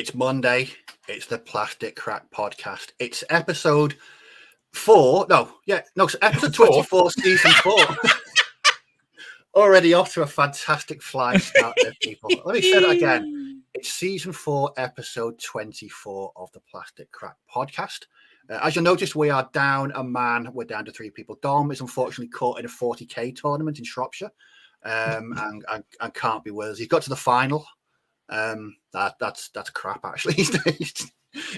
It's Monday. It's the Plastic Crack Podcast. It's episode 4. It's episode 24, season 4. Already off to a fantastic flying start there, people. Let me say that again. It's season 4, episode 24 of the Plastic Crack Podcast. As you'll notice, we are down a man. We're down to 3 people. Dom is unfortunately caught in a 40k tournament in Shropshire and can't be with us. He's got to the final. That's crap, actually.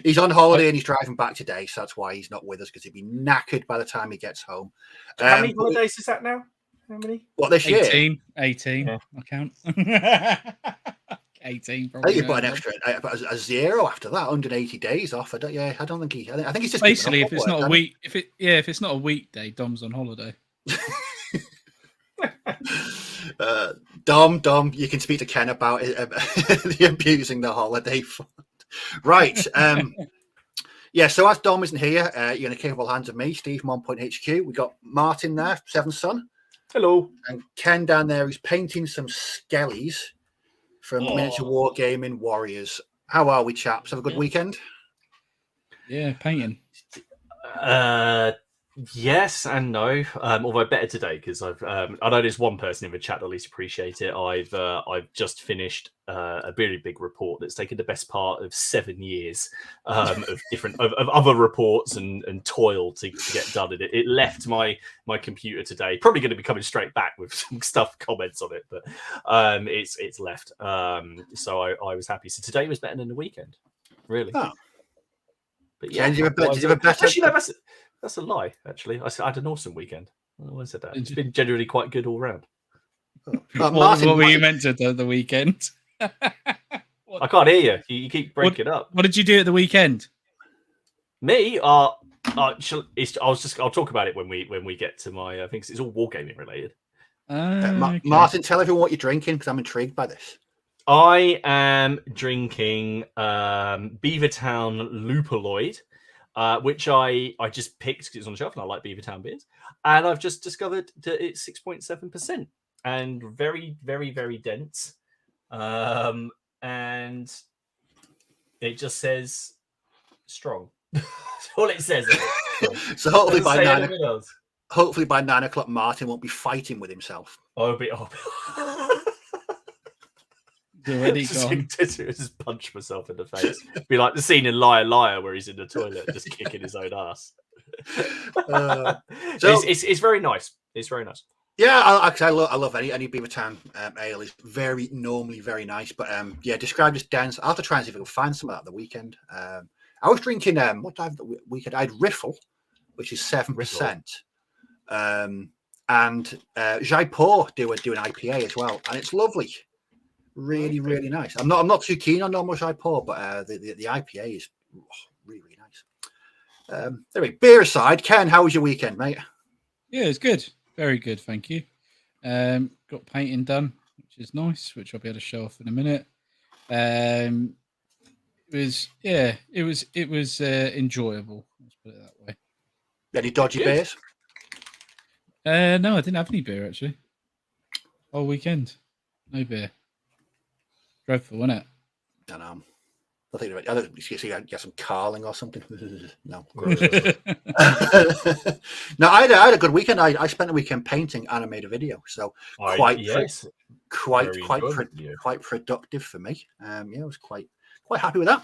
He's on holiday and he's driving back today, so that's why he's not with us, because he'd be knackered by the time he gets home. How many holidays is that now? How many? What, this year? 18. Yeah. I count. 18. Probably. I think you put an extra a 0 after that. 180 days off. I don't think he. I think he's just basically if it's not a week. If it's not a weekday, Dom's on holiday. Dom, you can speak to Ken about it, the abusing the holiday fund. Right. So as Dom isn't here, you're in the capable hands of me, Steve from onpointhq. We got Martin there, Seventh Son. Hello. And Ken down there who's painting some skellies from miniature wargaming warriors. How are we, chaps? Have a good weekend? Yeah, painting. Yes and no. Although better today, because I know there's one person in the chat that at least appreciate it. I've just finished a really big report that's taken the best part of 7 years of different of other reports and toil to get done. And it left my computer today. Probably going to be coming straight back with some comments on it, but it's left. So I was happy. So today was better than the weekend, really. Oh. But yeah, did you have a better? Actually, no, that's a lie, actually. I had an awesome weekend. I always said that. It's been generally quite good all round. Martin, what were you meant to do the weekend? I can't hear you. You keep breaking up. What did you do at the weekend? Me? I'll talk about it when we get to my things. It's all wargaming related. Okay. Martin, tell everyone what you're drinking, because I'm intrigued by this. I am drinking Beavertown Lupoloid. Which I just picked because it's on the shelf and I like Beavertown beers. And I've just discovered that it's 6.7% and very, very, very dense. And it just says strong. That's all it says. So hopefully by 9 o'clock, Martin won't be fighting with himself. Already gone. Just punch myself in the face. Be like the scene in Liar Liar where he's in the toilet just kicking his own ass. It's very nice. It's very nice. Yeah, I love any Beavertown ale. Is normally very nice, but described as dense. I'll have to try and see if I can find some of that the weekend. I was drinking what time the weekend? I had Riffle, which is 7%, and Jaipur do an IPA as well, and it's lovely. Really, really nice. I'm not too keen on normal Jaipur, but the IPA is really, really nice. Anyway, beer aside, Ken, how was your weekend, mate? Yeah, it's good. Very good, thank you. Got painting done, which is nice, which I'll be able to show off in a minute. It was enjoyable. Let's put it that way. Any dodgy beers? No, I didn't have any beer actually. All weekend, no beer. Dreadful, wasn't it? I don't know. I think you get some carling or something. No. No, I had a good weekend. I spent the weekend painting and I made a video, so quite productive for me. I was quite happy with that.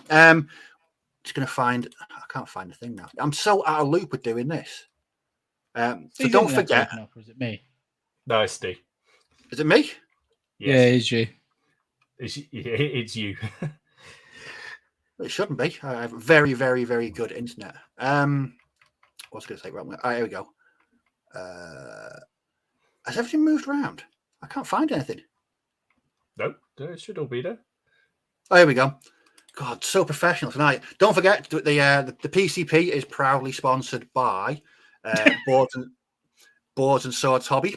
Just gonna find. I can't find the thing now. I'm so out of loop with doing this. So don't forget. Or is it me? No, it's Steve. Is it me? Yes. Yeah, it's you. It's you. It shouldn't be. I have very, very, very good internet. What's going to say? Right, here we go. Has everything moved around? I can't find anything. No, it should all be there. Oh, here we go. God, so professional tonight. Don't forget, the PCP is proudly sponsored by Boards and Swords Hobby.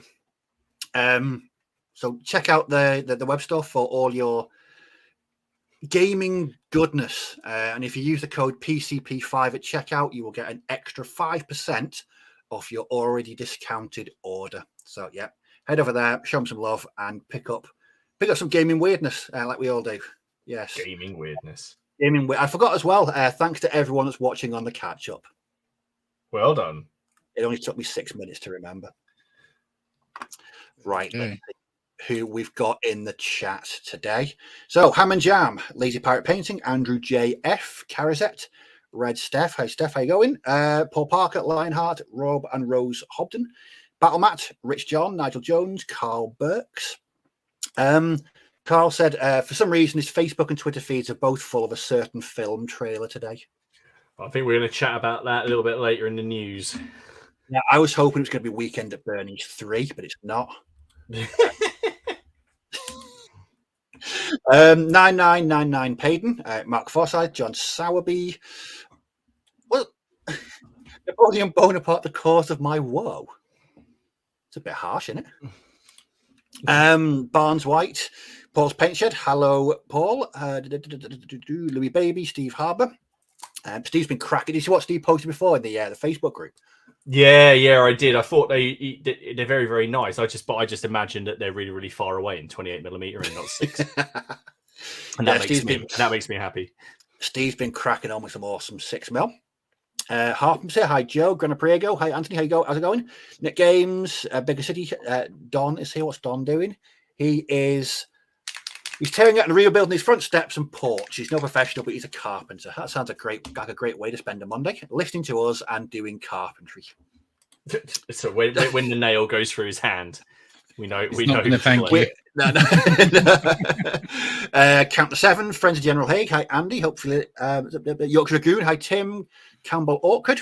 So check out the web store for all your gaming goodness. And if you use the code PCP5 at checkout, you will get an extra 5% off your already discounted order. So yeah, head over there, show them some love, and pick up some gaming weirdness like we all do. Yes, gaming weirdness. I forgot as well. Thanks to everyone that's watching on the catch up. Well done. It only took me 6 minutes to remember. Right. Okay. Who we've got in the chat today. So Ham and Jam, Lazy Pirate Painting, Andrew J.F., Carazette, Red Steph. Hi Steph, how you going? Paul Parker, Lionheart, Rob and Rose Hobden, Battle Matt, Rich John, Nigel Jones, Carl Burks. Carl said for some reason his Facebook and Twitter feeds are both full of a certain film trailer today. I think we're going to chat about that a little bit later in the news. Yeah, I was hoping it was going to be Weekend at Bernie's 3, but it's not. 9999 Payden, Mark Forsyth, John Sowerby. Well, Napoleon Bonaparte, the cause of my woe. It's a bit harsh, isn't it? Barnes White, Paul's Paint Shed. Hello, Paul. Louis Baby, Steve Harbour. Steve's been cracking. Did you see what Steve posted before in the Facebook group? Yeah, I did. I thought they're very, very nice. I just imagined that they're really, really far away in 28mm and not 6. And that makes me happy. Steve's been cracking on with some awesome 6mm. Harpham's here. Hi, Joe. Granapriego. Hi, Anthony. How's it going? Nick Games, Bigger City. Don is here. What's Don doing? He's tearing out and rebuilding his front steps and porch. He's no professional, but he's a carpenter. That sounds like a great way to spend a Monday, listening to us and doing carpentry. So when the nail goes through his hand, we know. Thank you. No. Count to 7. Friends of General Haig. Hi, Andy. Hopefully, Yorkshire Dragoon. Hi, Tim. Campbell Orchard.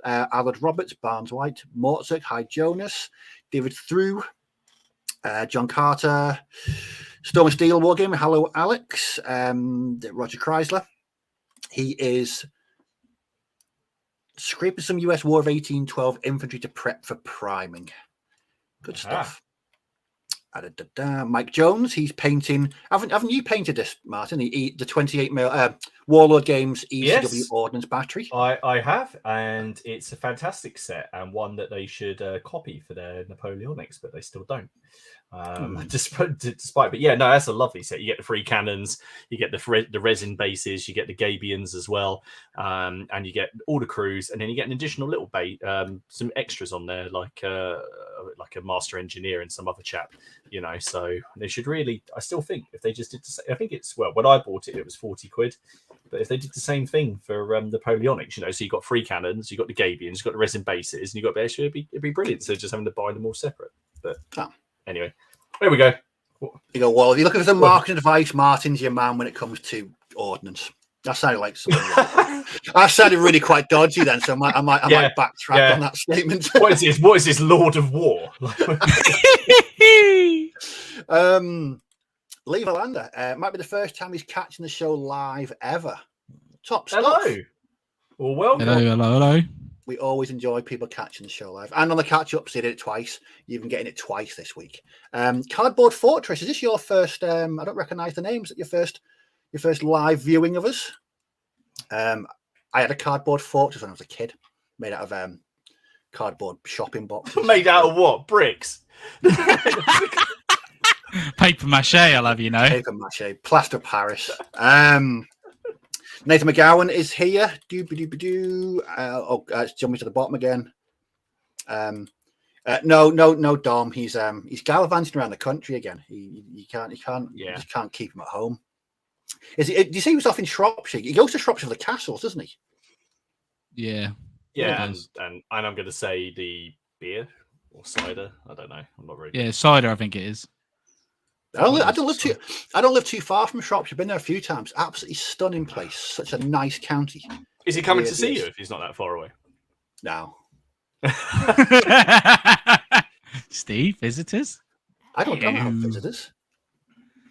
Allard Roberts. Barnes White. Mortzuk. Hi, Jonas. David Through. John Carter. Storm and Steel Wargaming. Hello, Alex. Roger Chrysler. He is scraping some US War of 1812 infantry to prep for priming. Good stuff. Mike Jones, he's painting. Haven't you painted this, Martin? The 28mm Warlord Games ECW Ordnance Battery. I have, and it's a fantastic set and one that they should copy for their Napoleonics, but they still don't. Despite, but yeah, no, that's a lovely set. You get the 3 cannons, you get the resin bases, you get the Gabions as well, and you get all the crews, and then you get an additional little some extras on there, like a master engineer and some other chap, So they should really. I still think if they just did the same, I think it's when I bought it was 40 quid, but if they did the same thing for Napoleonics, so you got 3 cannons, you got the Gabions, you got the resin bases, and you got the extra, it'd be brilliant. So just having to buy them all separate, but. Anyway, there we go. Well, if you're looking for some marketing advice, Martin's your man when it comes to ordnance. That sounded like something. That sounded really quite dodgy then, so I might backtrack on that statement. What is this Lord of War? Lee Valander, might be the first time he's catching the show live ever. Top stuff. Hello. Well, welcome. Hello. We always enjoy people catching the show live. And on the catch-ups, they did it twice. You've been getting it twice this week. Cardboard Fortress, is this your first... I don't recognise the names. Is it your first live viewing of us? I had a Cardboard Fortress when I was a kid, made out of cardboard shopping boxes. Made out of what? Bricks? Paper mache, I'll have you know. Paper mache. Plaster Paris. Nathan McGowan is here. It's jumping to the bottom again. No, Dom. He's gallivanting around the country again. You can't keep him at home. Do you see he was off in Shropshire? He goes to Shropshire for the castles, doesn't he? Yeah. Yeah, and I'm going to say the beer or cider. I don't know. I'm not really. Yeah, cider. I think it is. I don't live too far from Shropshire. Been there a few times. Absolutely stunning place. Such a nice county. Is he coming to see you if he's not that far away? No. Steve, visitors? I don't have visitors.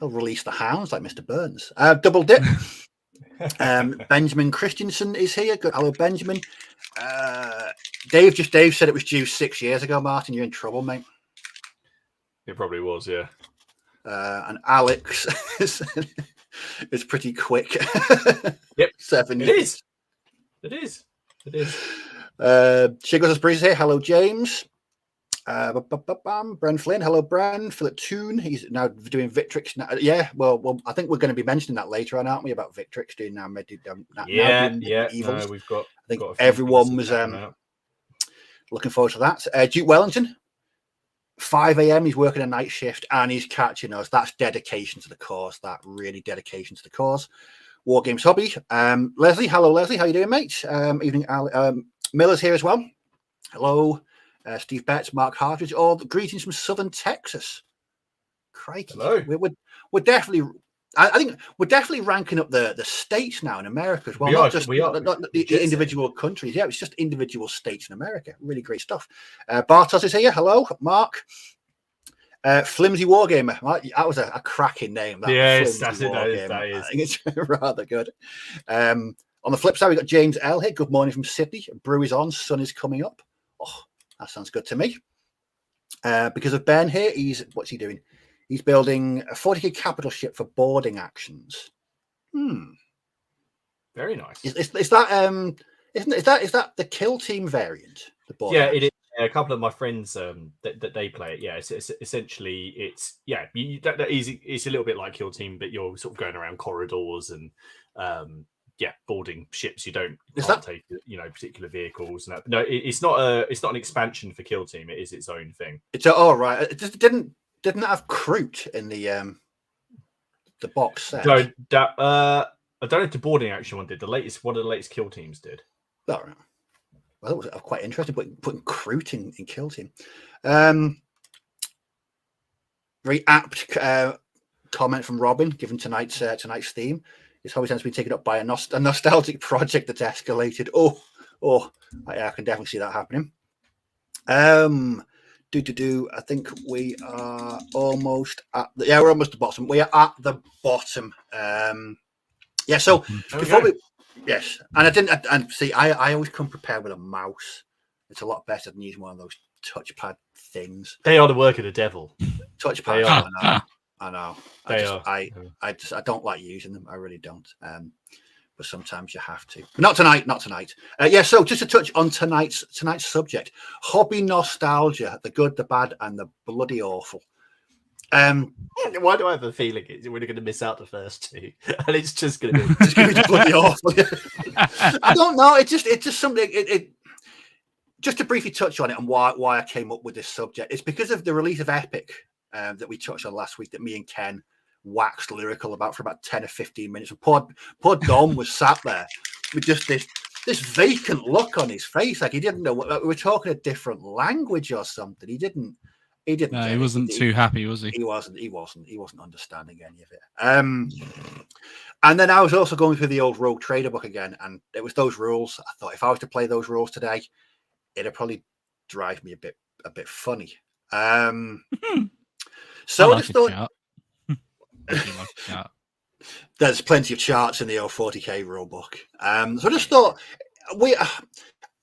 They'll release the hounds like Mr. Burns. Double dip. Benjamin Christensen is here. Good. Hello, Benjamin. Dave said it was due 6 years ago, Martin. You're in trouble, mate. It probably was, yeah. And Alex is pretty quick. Yep. 7 years. It is. Shigos Breeze here. Hello, James. Bren Flynn, hello, Bren. Philip Toon, he's now doing Victrix. Now. Yeah, well, I think we're going to be mentioning that later on, aren't we? About Victrix doing now. No, we've got. I think got a few everyone was looking forward to that. Duke Wellington, 5 a.m. He's working a night shift and he's catching us. That's dedication to the cause. That really dedication to the cause. War Games Hobby. Leslie, hello, Leslie. How you doing, mate? Evening, Miller's here as well. Hello. Steve Betts, Mark Hartridge, all greetings from Southern Texas. Crikey. Hello. We're definitely, I think we're definitely ranking up the states now in America as well. Not the individual countries. Yeah, it's just individual states in America. Really great stuff. Bartos is here. Hello, Mark. Flimsy Wargamer. That was a cracking name. Yes, that is. I think it's rather good. On the flip side, we've got James L here. Good morning from Sydney. Brew is on. Sun is coming up. Oh, that sounds good to me. Because of Ben here, what's he doing? He's building a 40k capital ship for boarding actions. Very nice. Is that is that the kill team variant? The boarding it is. A couple of my friends that they play it. Yeah, it's essentially it's a little bit like Kill Team, but you're sort of going around corridors and boarding ships. You can't take particular vehicles. No, it's not an expansion for Kill Team. It is its own thing. It's right. It just didn't have Kroot in the box set. No, I don't know if the boarding action one did. One of the latest Kill Teams did. All right. Well, that was quite interesting, putting Kroot in Kill Team. Very apt comment from Robin, given tonight's theme. His hobby tends to be taken up by a nostalgic project that's escalated. I can definitely see that happening. I think we are almost at we're almost at the bottom. We are at the bottom. So before we. Yes, and I always come prepared with a mouse. It's a lot better than using one of those touchpad things. They are the work of the devil. Touchpad. I know. I don't like using them. I really don't. But sometimes you have to. But not tonight. So just to touch on tonight's subject, hobby nostalgia, the good, the bad, and the bloody awful. Why do I have a feeling we're going to miss out the first two, and it's just going to be bloody awful? I don't know. It's just something. Just to briefly touch on it and why I came up with this subject. It's because of the release of Epic that we touched on last week that me and Ken waxed lyrical about for about 10 or 15 minutes. And poor Dom was sat there with just this vacant look on his face, like he didn't know we were talking a different language or something. He didn't. No, he wasn't too happy, was he? He wasn't understanding any of it. And then I was also going through the old Rogue Trader book again, and it was those rules. I thought if I was to play those rules today, it'd probably drive me a bit funny. So I just thought there's plenty of charts in the old 40k rule book. So I just thought we,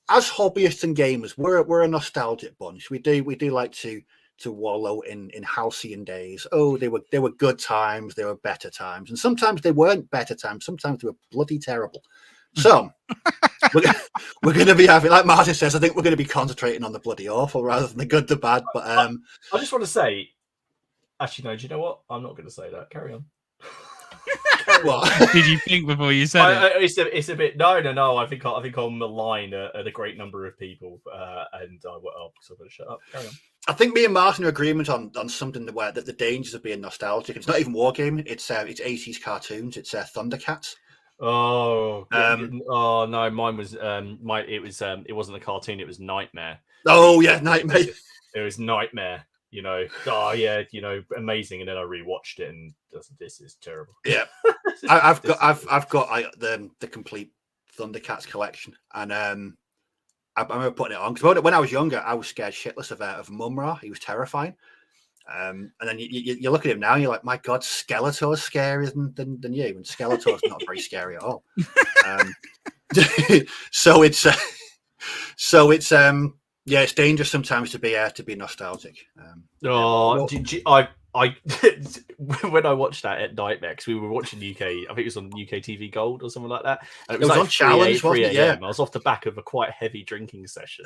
as hobbyists and gamers, we're a nostalgic bunch. We do like to wallow in halcyon days. Oh, they were good times, they were better times, and sometimes they weren't better times. Sometimes they were bloody terrible. So we're going to be having, like Martin says, I think we're going to be concentrating on the bloody awful rather than the good, the bad. But I just want to say, actually, no. Do you know what? I'm not going to say that. Carry on. What did you think before you said it? It's a bit. No. I think I'll malign a great number of people, and so I'm going to shut up. Carry on. I think me and Martin are in agreement on something that the dangers of being nostalgic. It's not even Wargaming. It's 80s cartoons. It's Thundercats. Oh, no, mine was it wasn't a cartoon. It was Nightmare. Oh yeah, Nightmare. It was Nightmare. Amazing. And then I rewatched it, and this is terrible. Yeah, I've got the complete Thundercats collection, and I remember putting it on because when I was younger, I was scared shitless of Mumra. He was terrifying. And then you look at him now, and you're like, my God, Skeletor's scarier than you, and Skeletor's not very scary at all. So it's it's dangerous sometimes to be nostalgic. I when I watched that at Nightmare, because we were watching UK, I think it was on UK TV Gold or something like that. And it was like on Challenge, 3 a.m. I was off the back of a quite heavy drinking session,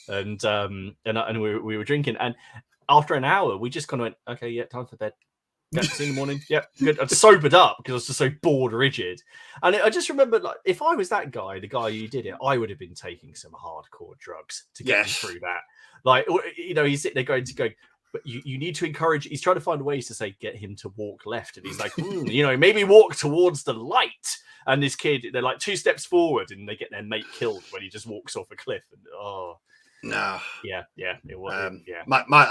and we were drinking, and after an hour, we just kind of went, okay, yeah, time for bed. Yeah, see you in the morning. Yeah, good. I sobered up because I was just so bored, rigid. And I just remember, like, if I was that guy, the guy who did it, I would have been taking some hardcore drugs to get me through that. Like, you know, he's sitting there going, but you need to encourage. He's trying to find ways to say, get him to walk left. And he's like, you know, maybe walk towards the light. And this kid, they're like 2 steps forward and they get their mate killed when he just walks off a cliff. And no, yeah, it was. I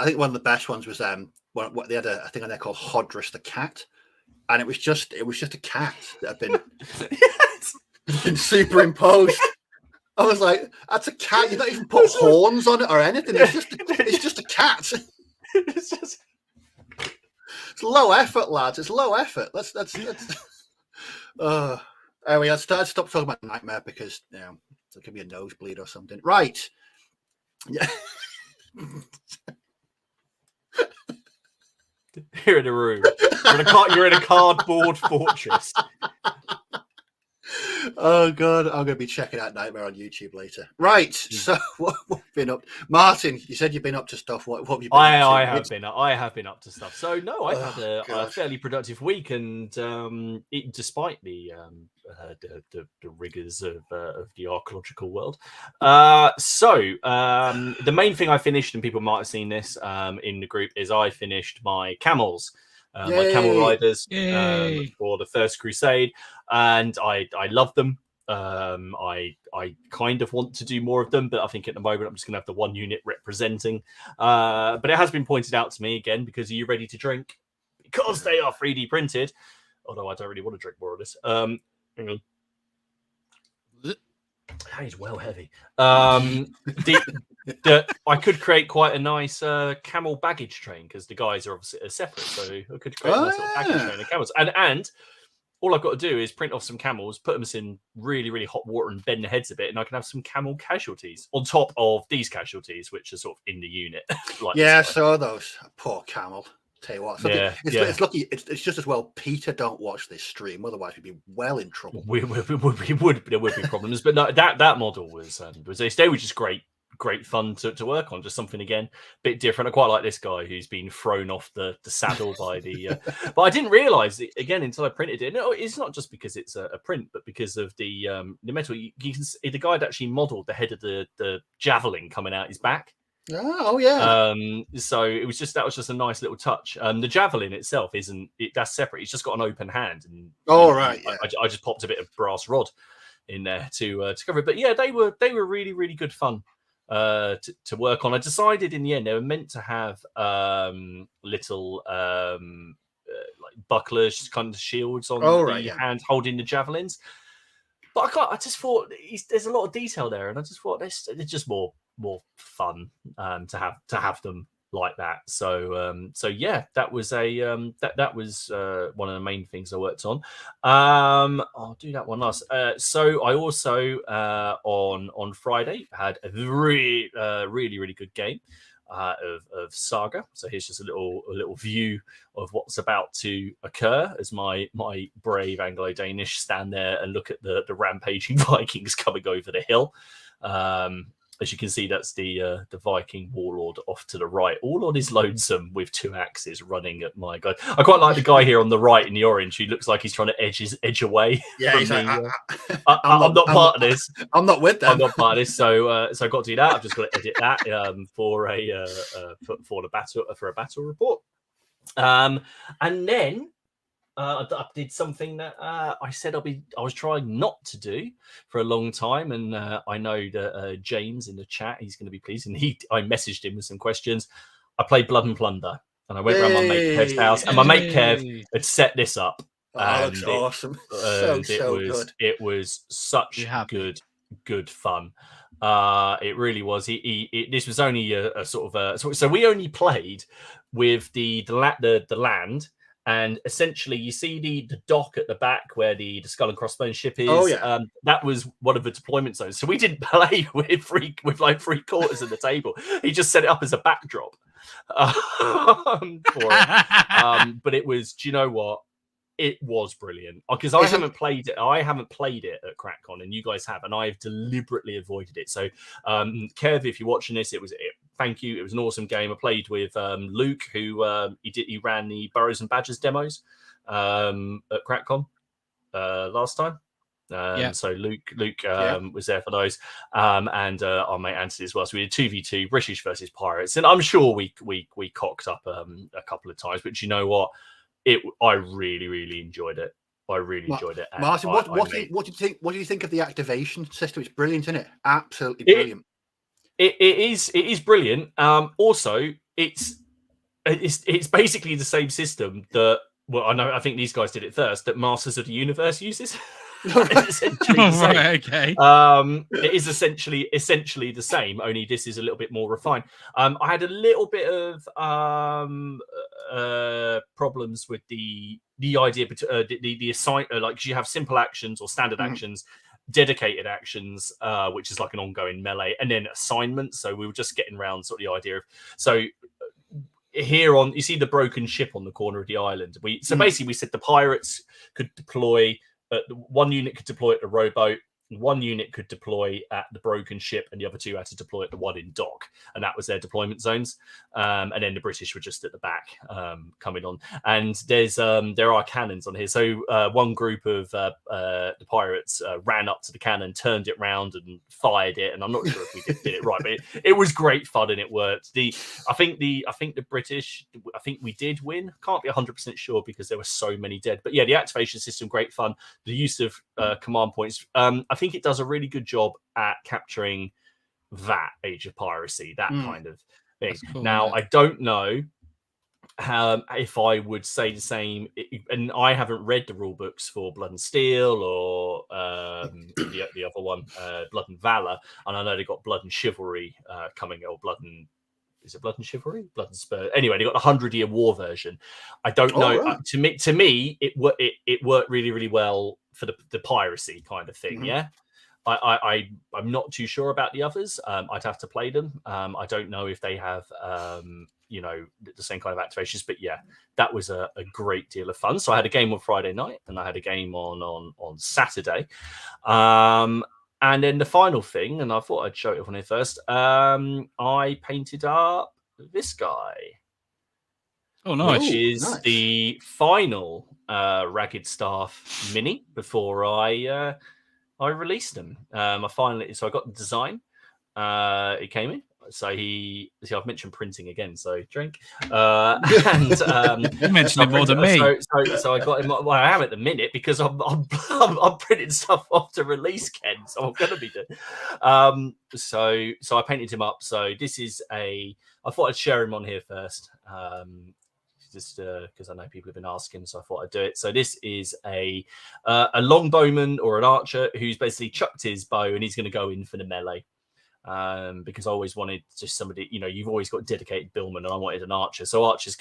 think one of the best ones was what they had a thing on there called Hodrus the cat, and it was just a cat that had been superimposed. I was like, that's a cat. You don't even put horns on it or anything. It's just a cat. It's low effort, lads. It's low effort. Let's anyway, I'd stop talking about Nightmare because there could be a nosebleed or something. Right. Yeah. You're in a room. You're in a cardboard fortress. Oh God, I'm going to be checking out Nightmare on YouTube later. Right. So what have been up? Martin, you said you've been up to stuff. What have you been up to? I have been up to stuff. So no, I've had a fairly productive week, and despite the rigors of the archaeological world. So the main thing I finished, and people might have seen this in the group, is I finished my camels. My camel riders for the First Crusade, and I love them. I kind of want to do more of them, but I think at the moment I'm just going to have the one unit representing. But it has been pointed out to me again, because are you ready to drink? Because they are 3D printed. Although I don't really want to drink more of this. Hang on. That is well heavy. I could create quite a nice camel baggage train, because the guys are obviously separate, so I could create a nice little baggage train of camels. And all I've got to do is print off some camels, put them in really, really hot water, and bend the heads a bit, and I can have some camel casualties on top of these casualties, which are sort of in the unit. Like I saw those. Poor camel. Tell you what, it's lucky. It's just as well Peter don't watch this stream, otherwise we'd be well in trouble. There would be problems, but no, that model was they were just great fun to work on. Just something again, a bit different. I quite like this guy who's been thrown off the saddle by the. But I didn't realise it again until I printed it. No, it's not just because it's a print, but because of the metal. You can see the guy had actually modelled the head of the javelin coming out his back. Oh yeah. So that was just a nice little touch. The javelin itself that's separate. It's just got an open hand, and right. Yeah. I just popped a bit of brass rod in there to cover it. But yeah, they were really, really good fun to work on. I decided in the end they were meant to have little like bucklers, kind of shields on hand holding the javelins. But I just thought there's a lot of detail there, and I just thought it's just more fun to have them like that. So yeah, that was that was one of the main things I worked on. I'll do that one last. So I also on Friday had a really really good game of Saga. So here's just a little view of what's about to occur as my brave Anglo-Danish stand there and look at the rampaging Vikings coming over the hill. As you can see, that's the Viking warlord off to the right. All on his lonesome with 2 axes running at my guy. I quite like the guy here on the right in the orange who looks like he's trying to edge away. Yeah, he's like, I'm not part of this. I'm not with them. I'm not part of this. So I've got to do that. I've just got to edit that for a battle report. And then I did something that I said I was trying not to do for a long time, and I know that James in the chat, he's going to be pleased, and I messaged him with some questions. I played Blood and Plunder, and I went around my mate Kev's house, and my mate Kev had set this up. That looks awesome. So good. It was such good fun. It really was. This was only a sort of so we only played with the land. And essentially, you see the dock at the back where the Skull and Crossbones ship is. Oh, yeah. That was one of the deployment zones. So we didn't play with like 3/4 of the table. He just set it up as a backdrop for it. But it was. Do you know what? It was brilliant because I haven't played it. I haven't played it at CrackCon, and you guys have, and I've deliberately avoided it. So, Kev, if you're watching this, thank you. It was an awesome game. I played with Luke, who he ran the Burrows and Badgers demos at CrackCon last time. So Luke was there for those, and our mate Anthony as well. So we did 2v2 British versus Pirates, and I'm sure we cocked up a couple of times. But you know what? I really enjoyed it. I really enjoyed it. Martin, what do you think? What do you think of the activation system? It's brilliant, isn't it? Absolutely brilliant. It is brilliant. Also, it's basically the same system that. Well, I think these guys did it first. That Masters of the Universe uses. Essentially the same. Right, okay. It is essentially the same, only this is a little bit more refined. I had a little bit of problems with the idea, the assign like you have simple actions or standard actions, dedicated actions, which is like an ongoing melee, and then assignments. So we were just getting around sort of the idea of here on you see the broken ship on the corner of the island. Basically we said the pirates could deploy. One unit could deploy at the rowboat, one unit could deploy at the broken ship, and the other two had to deploy at the one in dock, and that was their deployment zones. And then the British were just at the back coming on. And there are cannons on here. So one group of the pirates ran up to the cannon, turned it round, and fired it. And I'm not sure if we did it right, but it was great fun and it worked. I think the British, I think we did win. Can't be 100% sure because there were so many dead. But yeah, the activation system, great fun. The use of command points. I think it does a really good job at capturing that Age of Piracy, that kind of thing. Cool, now, I don't know if I would say the same, and I haven't read the rule books for Blood and Steel or the other one, Blood and Valor, and I know they got Blood and Chivalry coming, or is it Blood and Chivalry? Blood and Spur. Anyway, they got the 100-Year War version. I don't know. Right. To me, it worked really, really well for the piracy kind of thing. Yeah. I'm not too sure about the others. I'd have to play them. I don't know if they have, the same kind of activations. But yeah, that was a great deal of fun. So I had a game on Friday night, and I had a game on Saturday. And then the final thing, and I thought I'd show it on here first. I painted up this guy. Oh, nice! Which is the final Ragged Staff mini before I released them. So I got the design. It came in. So I've mentioned printing again. So drink. And you mentioned it more than me. So I got him. Well, I am at the minute because I'm printing stuff off to release Ken. So I'm gonna be doing. So I painted him up. So this is I thought I'd share him on here first. Just because I know people have been asking, so I thought I'd do it. So this is a longbowman or an archer who's basically chucked his bow and he's going to go in for the melee. Because I always wanted just somebody, you've always got dedicated billmen, and I wanted an archer. So archers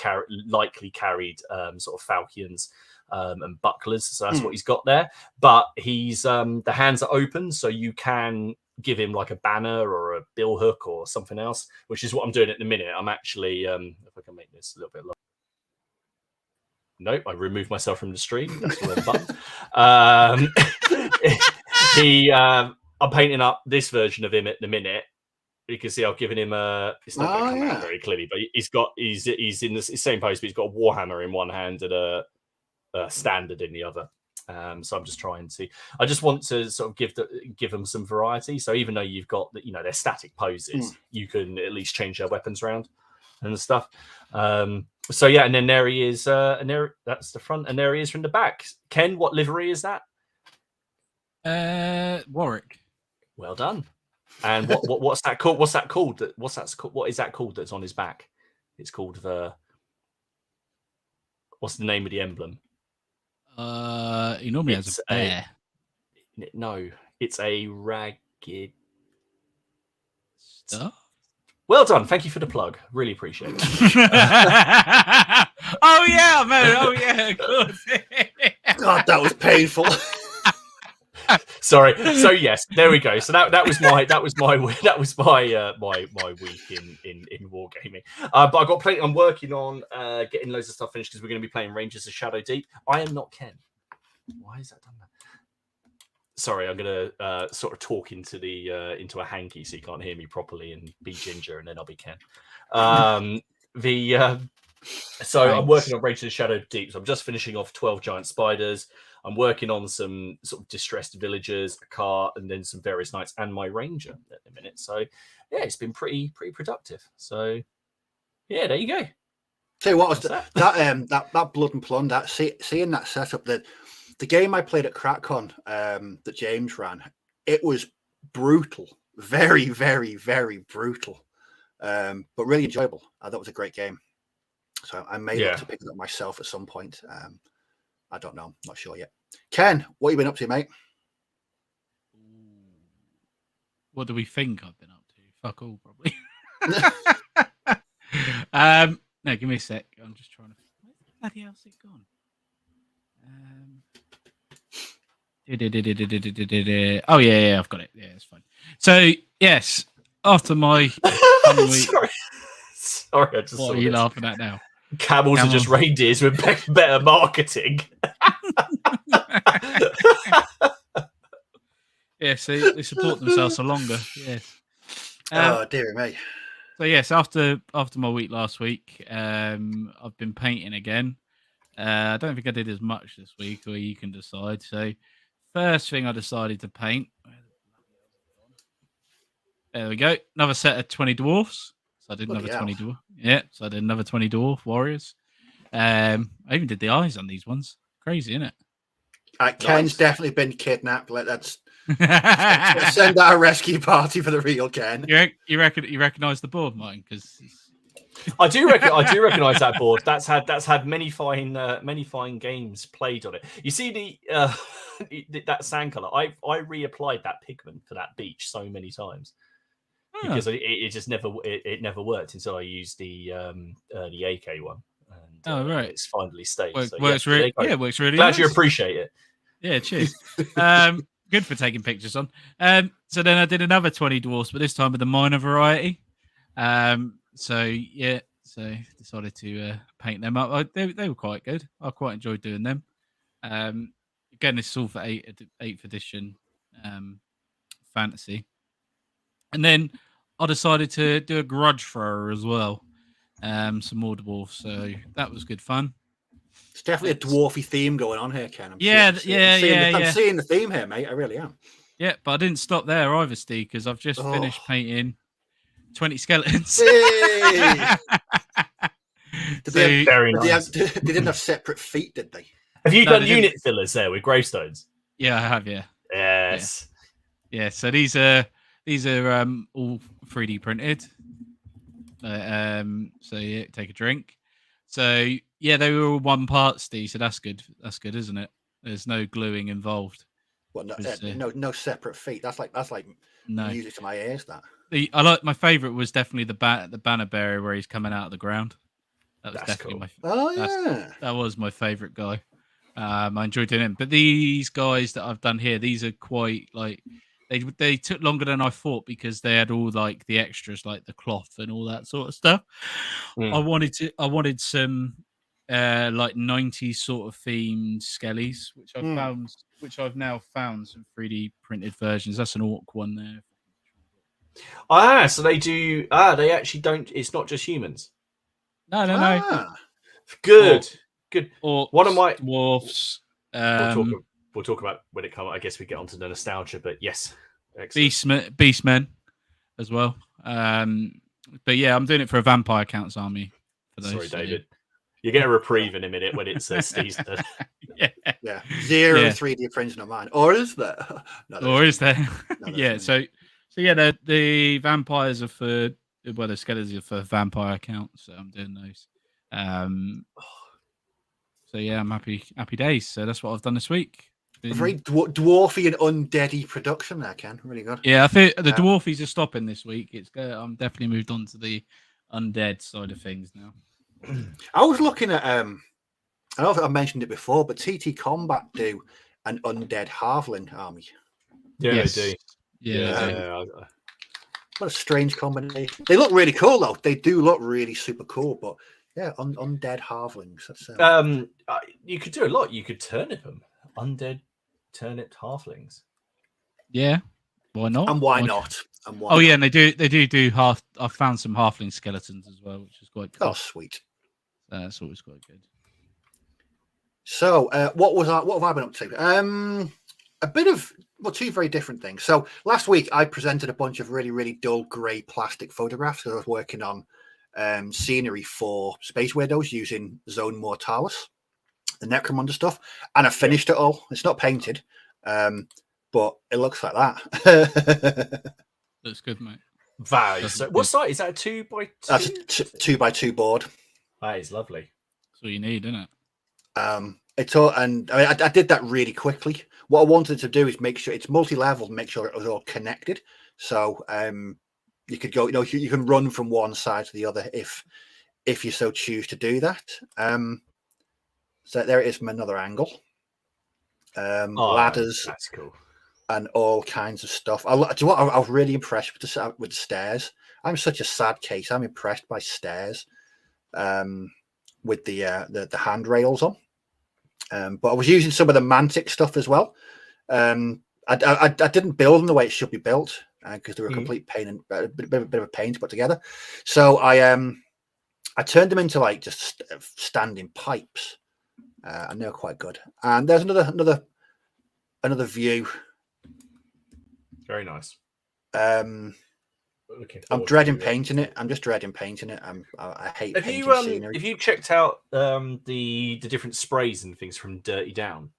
likely carried sort of falchions and bucklers, so that's what he's got there. But he's the hands are open, so you can give him like a banner or a bill hook or something else, which is what I'm doing at the minute. I'm actually, if I can make this a little bit longer. Nope, I removed myself from the stream. That's the wrong button. I'm painting up this version of him at the minute. You can see I've given him a. It's not going to come out very clearly, but he's in the same pose, but he's got a warhammer in one hand and a standard in the other. So I'm just trying to. I just want to sort of give them some variety. So even though you've got their static poses, you can at least change their weapons around and stuff. So yeah, and then there he is, and that's the front, and there he is from the back. Ken, what livery is that? Warwick. Well done. And what's that called? What is that called? That's on his back. It's called what's the name of the emblem? He normally has a bear. No, it's a ragged stuff. Well done. Thank you for the plug. Really appreciate it. Oh, yeah, man. Oh, yeah, of course. God, that was painful. Sorry. So yes, there we go. So that was my week in wargaming. But I got plenty. I'm working on getting loads of stuff finished because we're going to be playing Rangers of Shadow Deep. I am not Ken. Why is that done that? Sorry, I'm going to sort of talk into into a hanky so you can't hear me properly and be Ginger, and then I'll be Ken. So I'm working on Rangers of Shadow Deep. So I'm just finishing off 12 giant spiders. I'm working on some sort of distressed villagers, a car, and then some various knights and my ranger at the minute. So yeah, it's been pretty productive. So yeah, there you go. Tell you what, was that Blood and Plunder, seeing that setup, the game I played at CrackCon that James ran, it was brutal, very, very, very brutal, but really enjoyable. I thought it was a great game. So I may look to pick it up myself at some point. I don't know. Not sure yet. Ken, what have you been up to, mate? What do we think I've been up to? Fuck all, probably. No, give me a sec. I'm just trying to. Where the bloody hell's it gone? Oh yeah, I've got it. Yeah, it's fine. So yes, after my week, sorry, I just what are you laughing at now? Camels are just reindeers with better marketing. Yeah, see, they support themselves for longer. Yes. Oh dear me. So yes, after my week last week, I've been painting again. I don't think I did as much this week, or you can decide. So first thing I decided to paint. There we go. Another set of 20 dwarfs. So I did another 20 dwarf. Yeah, so I did another 20 dwarf warriors. I even did the eyes on these ones. Crazy, isn't it? Ken's definitely been kidnapped. Let's send out a rescue party for the real Ken. You recognise the board, Martin? Because I do recognise that board. That's had many fine games played on it. You see that sand colour. I reapplied that pigment for that beach so many times. Because it just never worked until I used the AK one. And, right, it's finally stayed. Works really Glad nice. you appreciate it. Yeah, cheers. Good for taking pictures on. So then I did another 20 dwarfs, but this time with the minor variety. So decided to paint them up. They were quite good. I quite enjoyed doing them. Again, this is all for 8th edition fantasy. And then I decided to do a grudge thrower as well. Some more dwarfs, so that was good fun. It's definitely a dwarfy theme going on here, Ken. I'm seeing the theme here, mate. I really am. Yeah, but I didn't stop there either, Steve, because I've just finished painting 20 skeletons. They very nice. They didn't have separate feet, did they? Have you done unit fillers there with gravestones? Yeah, I have. Yeah. Yes. Yeah. So these are all 3D printed. So yeah, take a drink. So yeah, they were all one part, Steve. So that's good. That's good, isn't it? There's no gluing involved. Well, no separate feet. That's like music to my ears. That I like. My favorite was definitely the banner bearer where he's coming out of the ground. That was definitely cool. That was my favorite guy. I enjoyed doing him. But these guys that I've done here, these are quite like they took longer than I thought because they had all like the extras like the cloth and all that sort of stuff. I wanted some like 90s sort of themed skellies, which I've now found some 3D printed versions. That's an orc one there. So they do. They actually don't. It's not just humans. No. Good. Or one of my dwarfs. We'll talk about when it comes. I guess we get onto the nostalgia, but yes, Beastmen as well. But yeah, I'm doing it for a Vampire Counts army. For those, sorry, David. You get a reprieve in a minute when it's Steve's turn. Yeah. 0 3D printing of mine. Or is there? Is there? Yeah. So yeah, the vampires are for the skeletons are for Vampire Counts. So I'm doing those. So yeah, I'm happy days. So that's what I've done this week. A very dwarfy and undeady production there, Ken. Really good. Yeah, I think the dwarfies are stopping this week. I'm definitely moved on to the undead side of things now. I was looking at I don't know if I mentioned it before, but TT Combat do an undead halfling army. Yeah, Yes. they do. Yeah, they do. Yeah. What a strange combination. They look really cool, though. They do look really super cool. But yeah, undead halflings. That's You could do a lot. You could turnip them. Undead turnip halflings. Yeah. Why not? and why not? And why Oh yeah, not? and they do half. I found some halfling skeletons as well, which is quite cool. Oh, sweet. That's always quite good. So, what have I been up to? A bit of two very different things. So last week I presented a bunch of really, really dull grey plastic photographs because I was working on scenery for Space Widows using Zone Mortalis, the Necromunda stuff, and I finished it all. It's not painted, but it looks like that. That's good, mate. Wow. So what size is that? A 2x2? That's a 2x2 board. That is lovely. That's all you need, isn't it? It's all, and I did that really quickly. What I wanted to do is make sure it's multi-level, make sure it was all connected. So you could go, you can run from one side to the other if you so choose to do that. So there it is from another angle. Ladders, that's cool, and all kinds of stuff. I was really impressed with the stairs. I'm such a sad case. I'm impressed by stairs with the handrails on. But I was using some of the Mantic stuff as well. I didn't build them the way it should be built because they were a complete pain and a bit of a pain to put together. So I turned them into like just standing pipes, and they're quite good. And there's another view. Very nice. I'm dreading painting it. I'm just dreading painting it. I hate painting scenery. Have you checked out the different sprays and things from Dirty Down?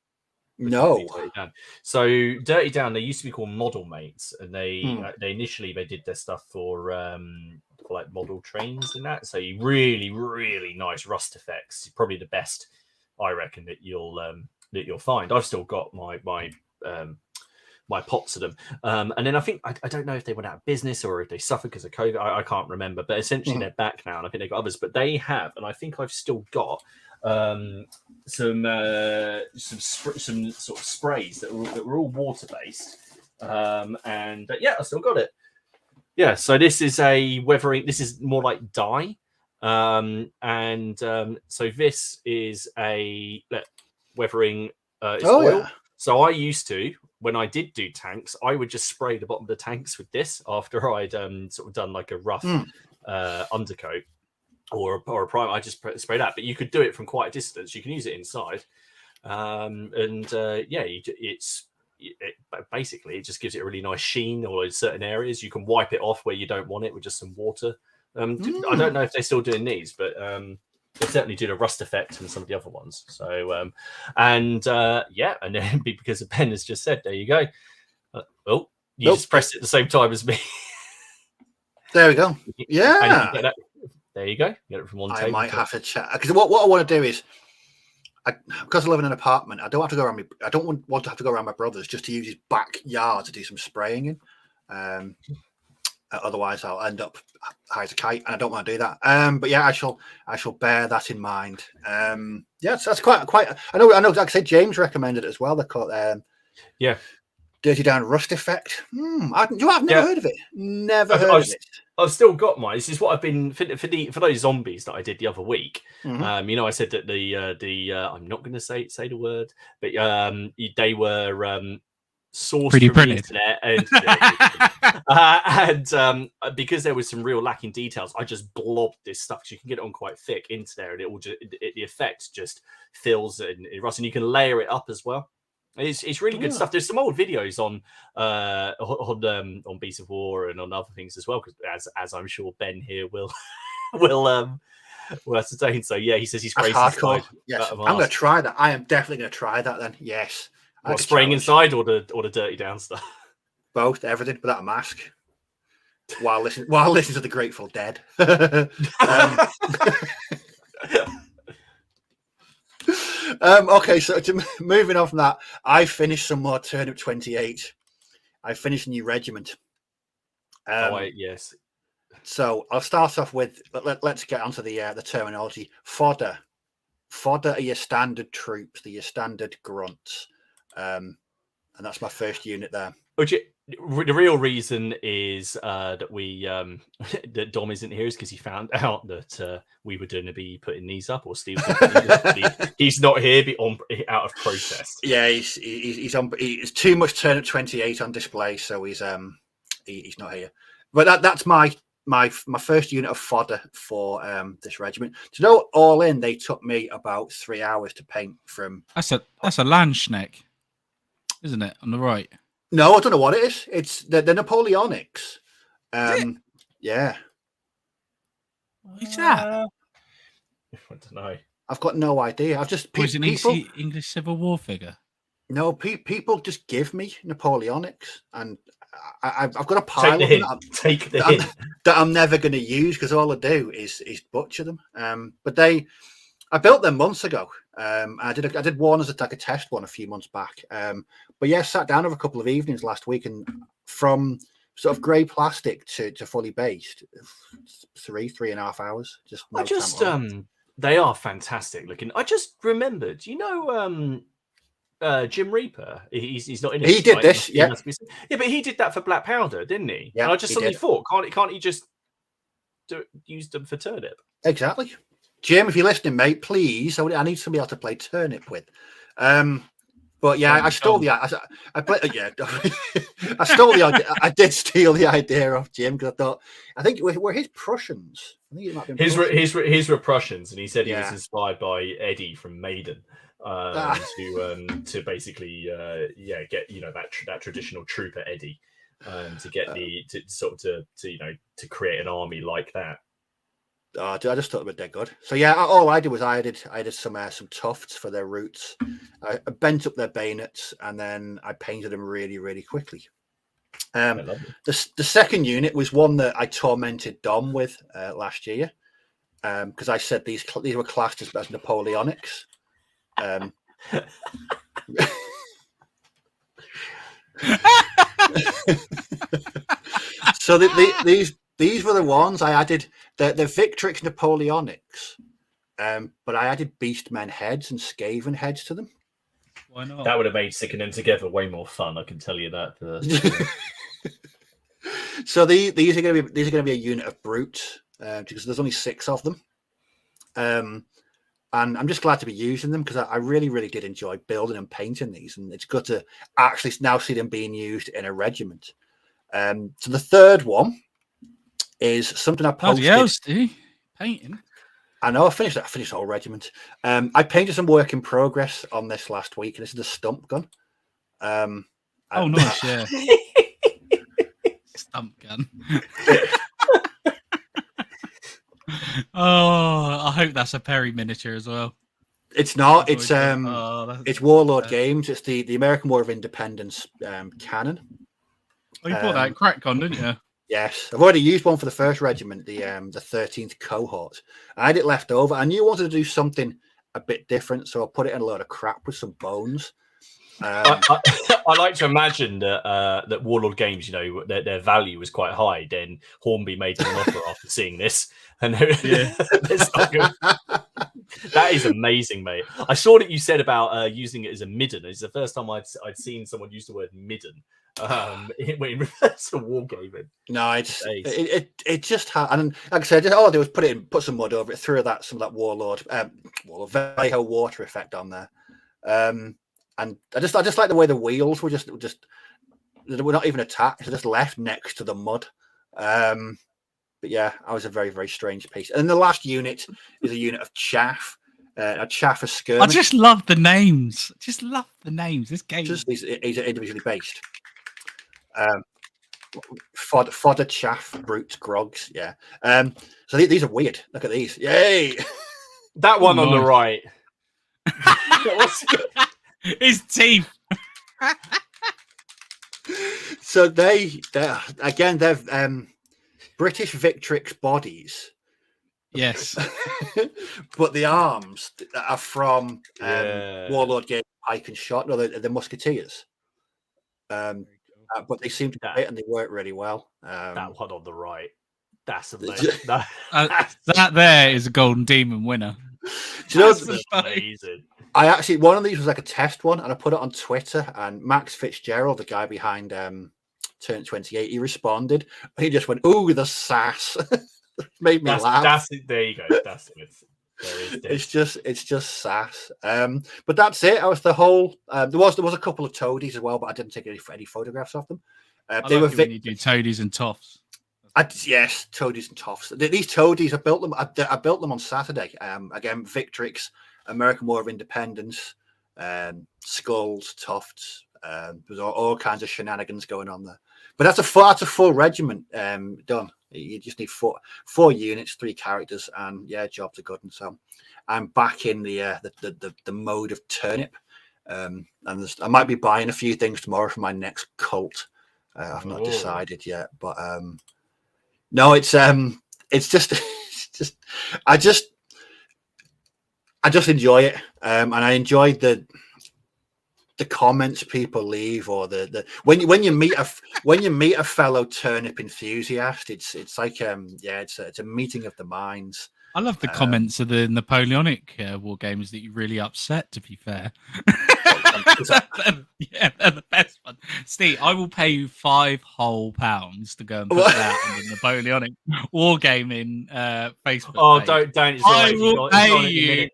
No. Dirty Down. So Dirty Down, they used to be called Model Mates, and they initially did their stuff for like model trains and that. So really, really nice rust effects. Probably the best, I reckon, that you'll find. I've still got my pots of them, and then I think I don't know if they went out of business or if they suffered because of COVID. I can't remember, but essentially they're back now, and I think they've got others. But they have, and I think I've still got some sort of sprays that were all water based, and yeah, I still got it. Yeah, so this is a weathering. This is more like dye, and so this is a weathering. It's oil. Yeah. So I used to, when I did do tanks, I would just spray the bottom of the tanks with this after I'd sort of done like a rough undercoat or a primer. I just spray that, but you could do it from quite a distance. You can use it inside, basically it just gives it a really nice sheen, or in certain areas you can wipe it off where you don't want it with just some water. I don't know if they're still doing these, but they certainly did a rust effect from some of the other ones. So, and then because Ben has just said, there you go. Just pressed it at the same time as me. There we go. Yeah. There you go. Get it from one table. I might have to chat because what I want to do is, because I live in an apartment, I don't want to have to go around my brother's just to use his backyard to do some spraying in. Otherwise, I'll end up high as a kite, and I don't want to do that. But yeah, I shall bear that in mind. Yeah, so that's quite. I know. Like I said, James recommended it as well. They call it Dirty Down Rust Effect. I've never heard of it. Never heard of it. I've still got mine. This is what I've been for those zombies that I did the other week. I said that the I'm not going to say the word, but they were sourced pretty from printed. The internet, and because there was some real lacking details, I just blobbed this stuff because you can get it on quite thick into there, and it will the effect just fills and it rusts, and you can layer it up as well. It's really good stuff. There's some old videos on Beast of War and on other things as well, because as I'm sure Ben here will ascertain. So yeah, he says he's spraying hardcore. Yes, I'm going to try that. I am definitely going to try that then. Yes. What, spraying inside or the Dirty Down stuff? Both, everything, without a mask. While listening to the Grateful Dead. Okay, so moving on from that, I finished some more Turnip 28. I finished a new regiment. Yes. So I'll start off with let's get onto the terminology. Fodder are your standard troops, your standard grunts. And that's my first unit there. The real reason is that that Dom isn't here is because he found out that we were going to be putting these up, or Steve. He's not here out of protest. Yeah, he's on. It's too much Turnip 28 on display, so he's not here. But that's my first unit of fodder for this regiment. To know, all in, they took me about 3 hours to paint from. That's a Landschneck, isn't it? On the right. No, I don't know what it is. It's the Napoleonics. Yeah. What's that? I don't know. I've got no idea. I've just Is an people. English Civil War figure. No, people just give me Napoleonics, and I've got a pile of them that I'm never going to use because all I do is butcher them. But I built them months ago. I did one as a test one a few months back. But yeah, sat down over a couple of evenings last week, and from sort of grey plastic to fully based, 3.5 hours. They are fantastic looking. I just remembered, Jim Reaper. He's not in it. He did this, yeah. But he did that for Black Powder, didn't he? Yeah, and I just suddenly thought, can't he just use them for Turnip? Exactly. Jim, if you're listening, mate, please. I need somebody else to play Turnip with. But yeah, I stole the. I stole the idea. I did steal the idea of Jim because I think we're his Prussians. I think it might be his were Prussians, and he said he was inspired by Eddie from Maiden to basically get that traditional trooper Eddie to get to create an army like that. I just thought it was dead good. So yeah, all I did was I did some tufts for their roots. I bent up their bayonets, and then I painted them really, really quickly. The second unit was one that I tormented Dom with last year because I said these were classed as Napoleonics. So these were the ones I added. The Victrix Napoleonics, but I added Beastmen heads and Skaven heads to them. Why not? That would have made sticking them together way more fun. I can tell you that. So these are going to be a unit of brute because there's only 6 of them, and I'm just glad to be using them because I really, really did enjoy building and painting these, and it's good to actually now see them being used in a regiment. So the third one is something I posted. Oh, yeah, painting. I know. I finished the whole regiment. I painted some work in progress on this last week, and this is the stump gun. Nice, yeah. Stump gun. I hope that's a Perry miniature as well. It's not. It's Warlord Games. It's the American War of Independence cannon. Oh, you bought that at CrackCon, didn't you? Yes, I've already used one for the first regiment, the 13th cohort. I had it left over. I knew I wanted to do something a bit different, so I put it in a load of crap with some bones. I like to imagine that Warlord Games, their value was quite high. Then Hornby made them an offer after seeing this, and it's not good. That is amazing, mate. I saw that you said about using it as a midden. It's the first time I'd seen someone use the word midden. In reverse to wargaming. No, it just had, and like I said, all I did was put some mud over it, threw some of that Warlord Vallejo water effect on there, and I just like the way the wheels were just they were not even attached; they're just left next to the mud. But yeah, I was a very, very strange piece. And then the last unit is a unit of chaff. A chaff of skirmish. I just love the names. This game. These are individually based. Fodder, chaff, brutes, grogs. Yeah. So these are weird. Look at these. Yay! That one on the right. His teeth. So they're British Victrix bodies. Yes. But the arms are from Warlord Game Pike and Shot. No, they're musketeers. But they seem to fit and they work really well. That one on the right. That's amazing. That there is a Golden Demon winner. Do you know That's amazing? I actually, one of these was like a test one, and I put it on Twitter, and Max Fitzgerald, the guy behind Turn 28, he responded, and he just went, "Ooh, the sass." Made me laugh. That's it. There you go. That's it. It's just sass. But that's it. I was the whole. There was a couple of toadies as well, but I didn't take any photographs of them. They were when you do toadies and toffs. Yes, toadies and toffs. These toadies, I built them. I built them on Saturday. Again, Victrix, American War of Independence, skulls, tufts. There's all kinds of shenanigans going on there. But that's a full regiment done. You just need four units, 3 characters, and yeah, jobs are good. And so I'm back in the mode of turnip, and I might be buying a few things tomorrow for my next cult. I've not decided yet, but no, it's just I just enjoy it, and I enjoy the comments people leave, or the when you meet a fellow turnip enthusiast, it's like it's a meeting of the minds. I love the comments of the Napoleonic war games that you really upset, to be fair. Yeah, they're the best one. Steve, I will pay you £5 whole to go and put that on the Napoleonic wargaming Facebook page. Don't. I will pay you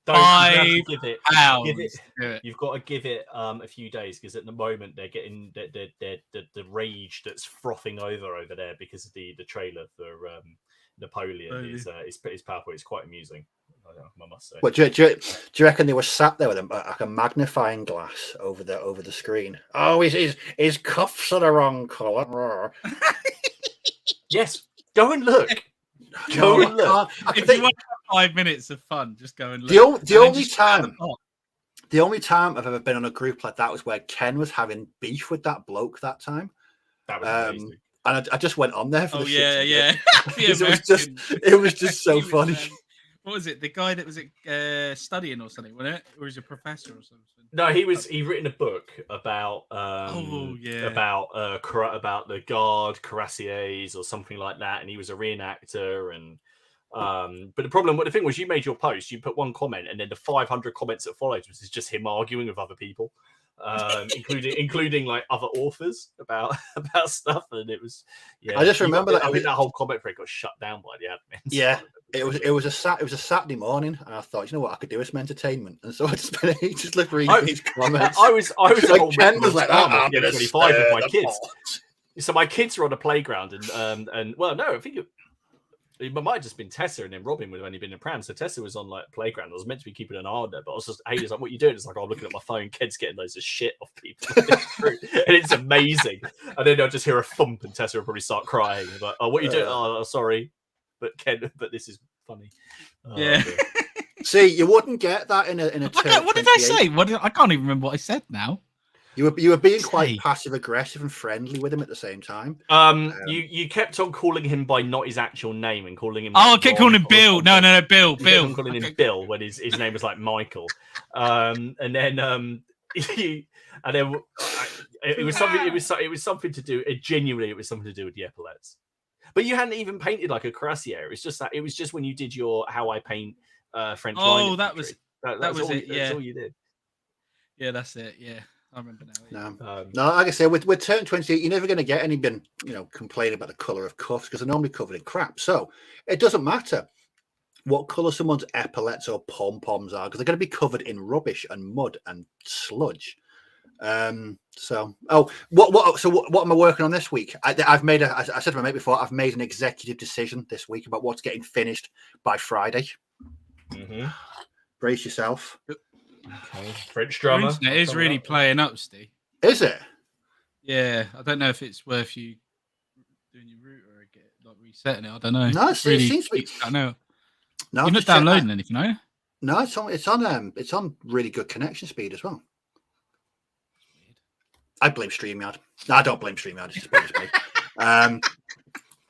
£5. You've got to give it a few days, because at the moment they're getting the rage that's frothing over there because of the trailer for Napoleon is powerful. It's quite amusing, I must say. What do you reckon they were sat there with a magnifying glass over the screen? Oh, his cuffs are the wrong colour. Yes, go and look. Go and look. If you want 5 minutes of fun, just go and look. The only time I've ever been on a group like that was where Ken was having beef with that bloke that time. That was amazing. And I just went on there for yeah. It was just so funny. What was it? The guy that was studying or something, wasn't it? Or was he a professor or something? No, he'd written a book about about the guard cuirassiers or something like that, and he was a reenactor. And but the thing was, you made your post, you put one comment, and then the 500 comments that followed was just him arguing with other people, including like other authors about stuff. And it was I just remember that. I think that whole comment thread got shut down by the admin. Yeah. It was a Saturday morning, and I thought, you know what, I could do with some entertainment, and so I spent ages reading these comments. I was like Ken was like, I'm going to 25 with my kids. So my kids were on the playground, and well, no, I think it might have just been Tessa, and then Robin would have only been in pram. So Tessa was on like playground. I was meant to be keeping an eye on her, but I was just, Haley's like, "What are you doing?" It's like, "I'm looking at my phone. Ken's getting loads of shit off people," and it's amazing. And then I'll just hear a thump, and Tessa will probably start crying. Like, "Oh, what are you doing?" "Oh, sorry." But this is funny. Yeah. See, you wouldn't get that in a. What did I say? I can't even remember what I said now. You were being quite passive aggressive and friendly with him at the same time. You kept on calling him by not his actual name and calling him. I kept calling him Bill. No, Bill. Bill. Calling him Bill when his name was like Michael. And then it was something. It was something to do. Genuinely, it was something to do with the epaulets. But you hadn't even painted like a cuirassier. It was just when you did your how I paint French. Oh, that was it. Yeah, that's all you did. Yeah, that's it. Yeah, I remember now. Yeah. No, like I say, with Turn 28, you're never going to get anybody, complaining about the colour of cuffs, because they're normally covered in crap. So it doesn't matter what colour someone's epaulets or pom-poms are, because they're going to be covered in rubbish and mud and sludge. So what am I working on this week? I've made I said to my mate before, I've made an executive decision this week about what's getting finished by Friday. Mm-hmm. Brace yourself. Okay. French drama. Your internet is really playing up, Steve. Is it? Yeah, I don't know if it's worth you doing your router or like resetting it. I don't know. No, it seems to be. I know. No, you're not downloading anything, are you? No, it's on really good connection speed as well. I blame StreamYard. No, I don't blame StreamYard. It's just me. I'm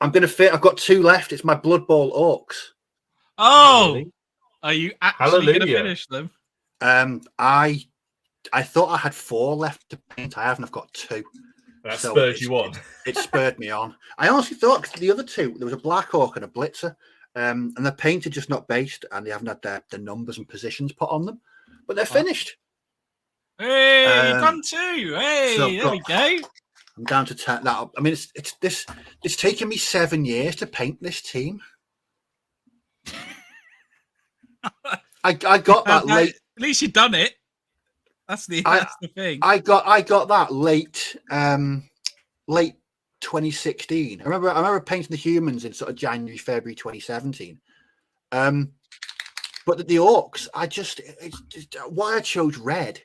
going to fit. I've got 2 left. It's my Blood Bowl Orcs. Oh, really? Are you actually going to finish them? I thought I had 4 left to paint. I haven't. I've got 2. That spurred you on. It spurred me on. I honestly thought, because the other 2, there was a Black Orc and a Blitzer, and they're painted, just not based, and they haven't had their numbers and positions put on them, but they're finished. Hey, done too. Hey, so there we go. I'm down to 10. That, I mean, it's taken me 7 years to paint this team. I got that late. At least you've done it. That's the thing. I got that late 2016. I remember painting the humans in sort of January, February 2017. But the orcs, it's just why I chose red.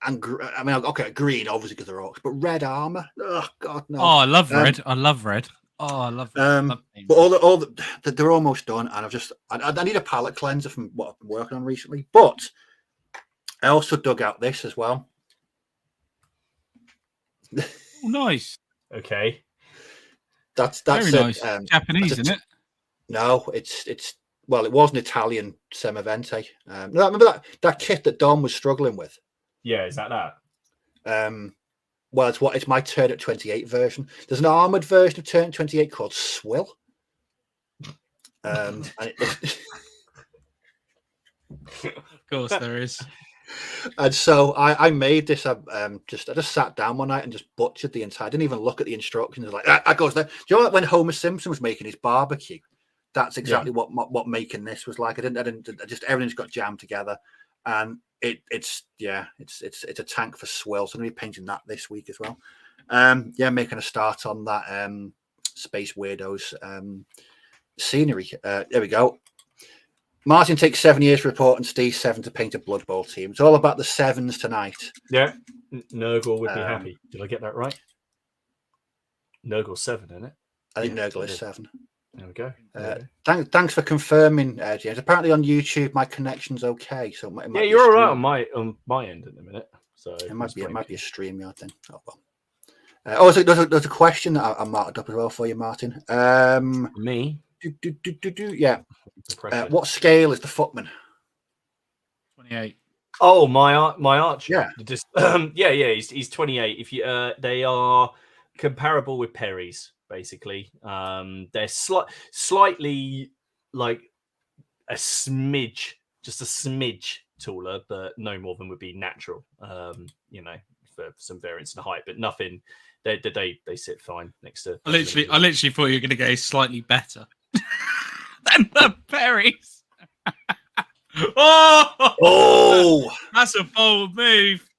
And I mean, okay, green obviously because they're orcs, but red armor. Oh God, no! Oh, I love red. I love red. Oh, I love red. But they're almost done, and I need a palette cleanser from what I've been working on recently. But I also dug out this as well. Oh, nice. Okay, that's very nice. Japanese, isn't it? No, it's well, it was an Italian Semavente. Remember that kit that Dom was struggling with. Yeah, is that? Well, it's my Turnip 28 version. There's an armored version of Turnip 28 called Swill. Of course there is. And so I made this. I just sat down one night and just butchered the entire. I didn't even look at the instructions. Like that goes there. Do you know when Homer Simpson was making his barbecue? That's exactly what making this was like. I just everything's got jammed together, and it's a tank for Swill. So I'm gonna be painting that this week as well. Making a start on that Space Weirdos scenery. There we go. Martin takes 7 years to report, and Steve 7 to paint a Blood Bowl team. It's all about the sevens tonight. Yeah, Nurgle would be happy. Did I get that right? Nurgle's 7, isn't it? I think Nurgle is 7. There we go. Thanks for confirming, James. Apparently on YouTube my connection's okay, so it might you're all right on my end at the minute. So it might be a StreamYard thing. Oh well. There's a question that I marked up as well for you, Martin. Me? Yeah. What scale is the footman? 28. Oh, my archer. Yeah. Just he's 28. If you they are comparable with Perry's, basically. They're slightly like a smidge, just a smidge taller, but no more than would be natural. For some variance in height, but nothing. They sit fine next to. I literally thought you were going to go slightly better than the Perrys. Oh, that's a bold move.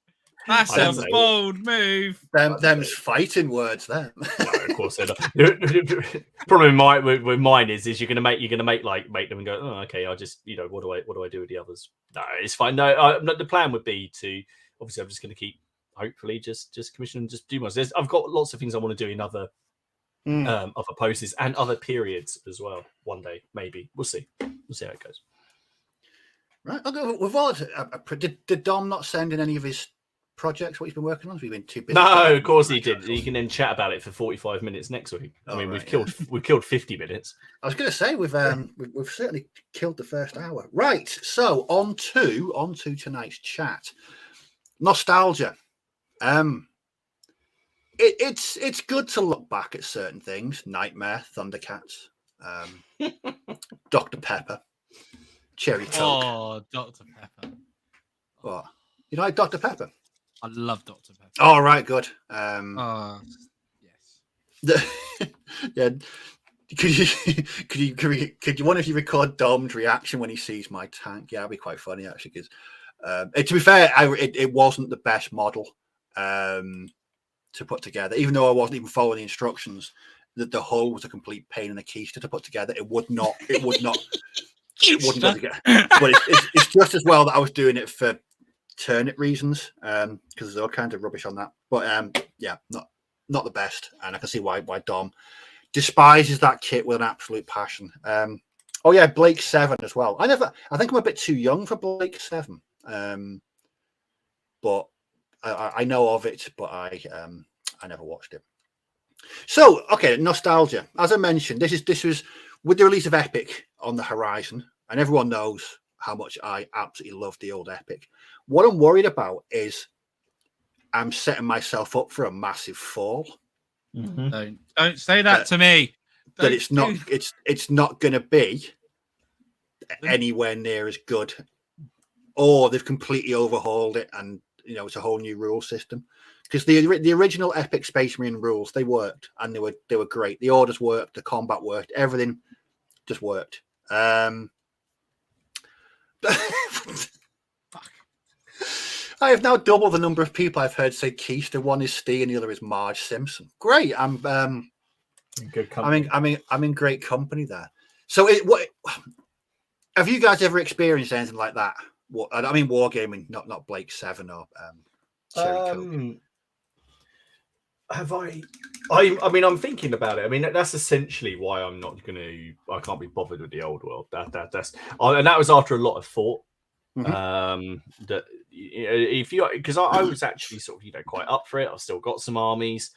That's a bold move. Them's fighting words. There. No, of course they're not. Problem with mine is you're gonna make them and go, oh, okay. I just what do I do with the others? No, it's fine. No, the plan would be to obviously I'm just gonna keep. Hopefully, just commission and just do more. I've got lots of things I want to do in other poses and other periods as well. One day, maybe we'll see. We'll see how it goes. Right. Okay. We've all. Did Dom not send in any of his projects? What he's been working on? Has he been too busy? No, of course he did. You can then chat about it for 45 minutes next week. We've killed 50 minutes. I was going to say we've certainly killed the first hour. Right. So on to tonight's chat. Nostalgia. It's good to look back at certain things. Nightmare, Thundercats, Dr. Pepper, Cherry Coke. Oh, Dr. Pepper. What? You like Dr. Pepper? I love Dr. Pepper. Oh, right, good. Yes. Yeah. Could you one of you record Dom's reaction when he sees my tank? Yeah, that'd be quite funny actually. Because to be fair, it wasn't the best model. To put together, even though I wasn't even following the instructions, that the hull was a complete pain in the keister to put together. It wouldn't go together. But it's just as well that I was doing it for turnip reasons, because there's all kinds of rubbish on that. But not the best, and I can see why Dom despises that kit with an absolute passion. Blake 7 as well. I think I'm a bit too young for Blake 7. But I know of it, but I never watched it. So, okay, nostalgia. As I mentioned, this was with the release of Epic on the horizon, and everyone knows how much I absolutely love the old Epic. What I'm worried about is I'm setting myself up for a massive fall. Mm-hmm. Don't say that to me. that it's not going to be anywhere near as good, or they've completely overhauled it and it's a whole new rule system. Because the original Epic Space Marine rules, they worked and they were great. The orders worked, the combat worked, everything just worked. I have now doubled the number of people I've heard say Keister. One is Steve and the other is Marge Simpson. Great. I'm good company. I'm in great company there. So have you guys ever experienced anything like that? I mean, wargaming, not Blake 7 or have I mean, I'm thinking about it. I mean, that's essentially why I can't be bothered with the old world. And that was after a lot of thought. That if you, because I was actually sort of quite up for it. I've still got some armies,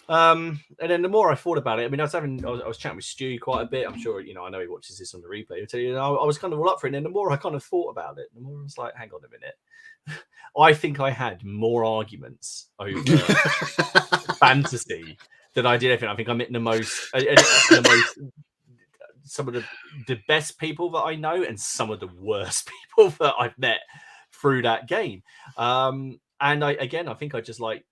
and then the more I thought about it, I mean, I was chatting with Stu quite a bit. I'm sure I know he watches this on the replay. He'll tell you, I was kind of all up for it, and then the more I kind of thought about it, the more I was like, hang on a minute. I think I had more arguments over fantasy than I did anything. I think I met some of the best people that I know and some of the worst people that I've met through that game. And I think I just like,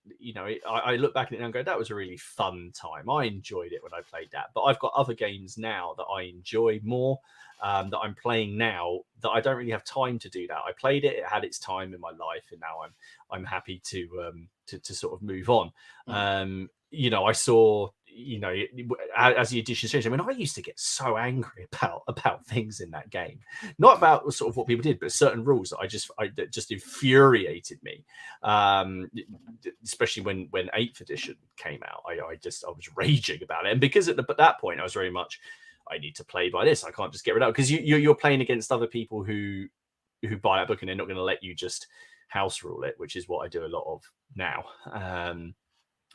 I look back at it and go, that was a really fun time. I enjoyed it when I played that. But I've got other games now that I enjoy more, that I'm playing now, that I don't really have time to do that. I played it, it had its time in my life, and now I'm happy to sort of move on. I saw, as the edition changed, I mean, I used to get so angry about things in that game, not about sort of what people did, but certain rules that just infuriated me. Especially when 8th edition came out, I was raging about it, and because at that point I was very much, I need to play by this. I can't just get rid of it, because you're playing against other people who buy that book and they're not going to let you just house rule it, which is what I do a lot of now.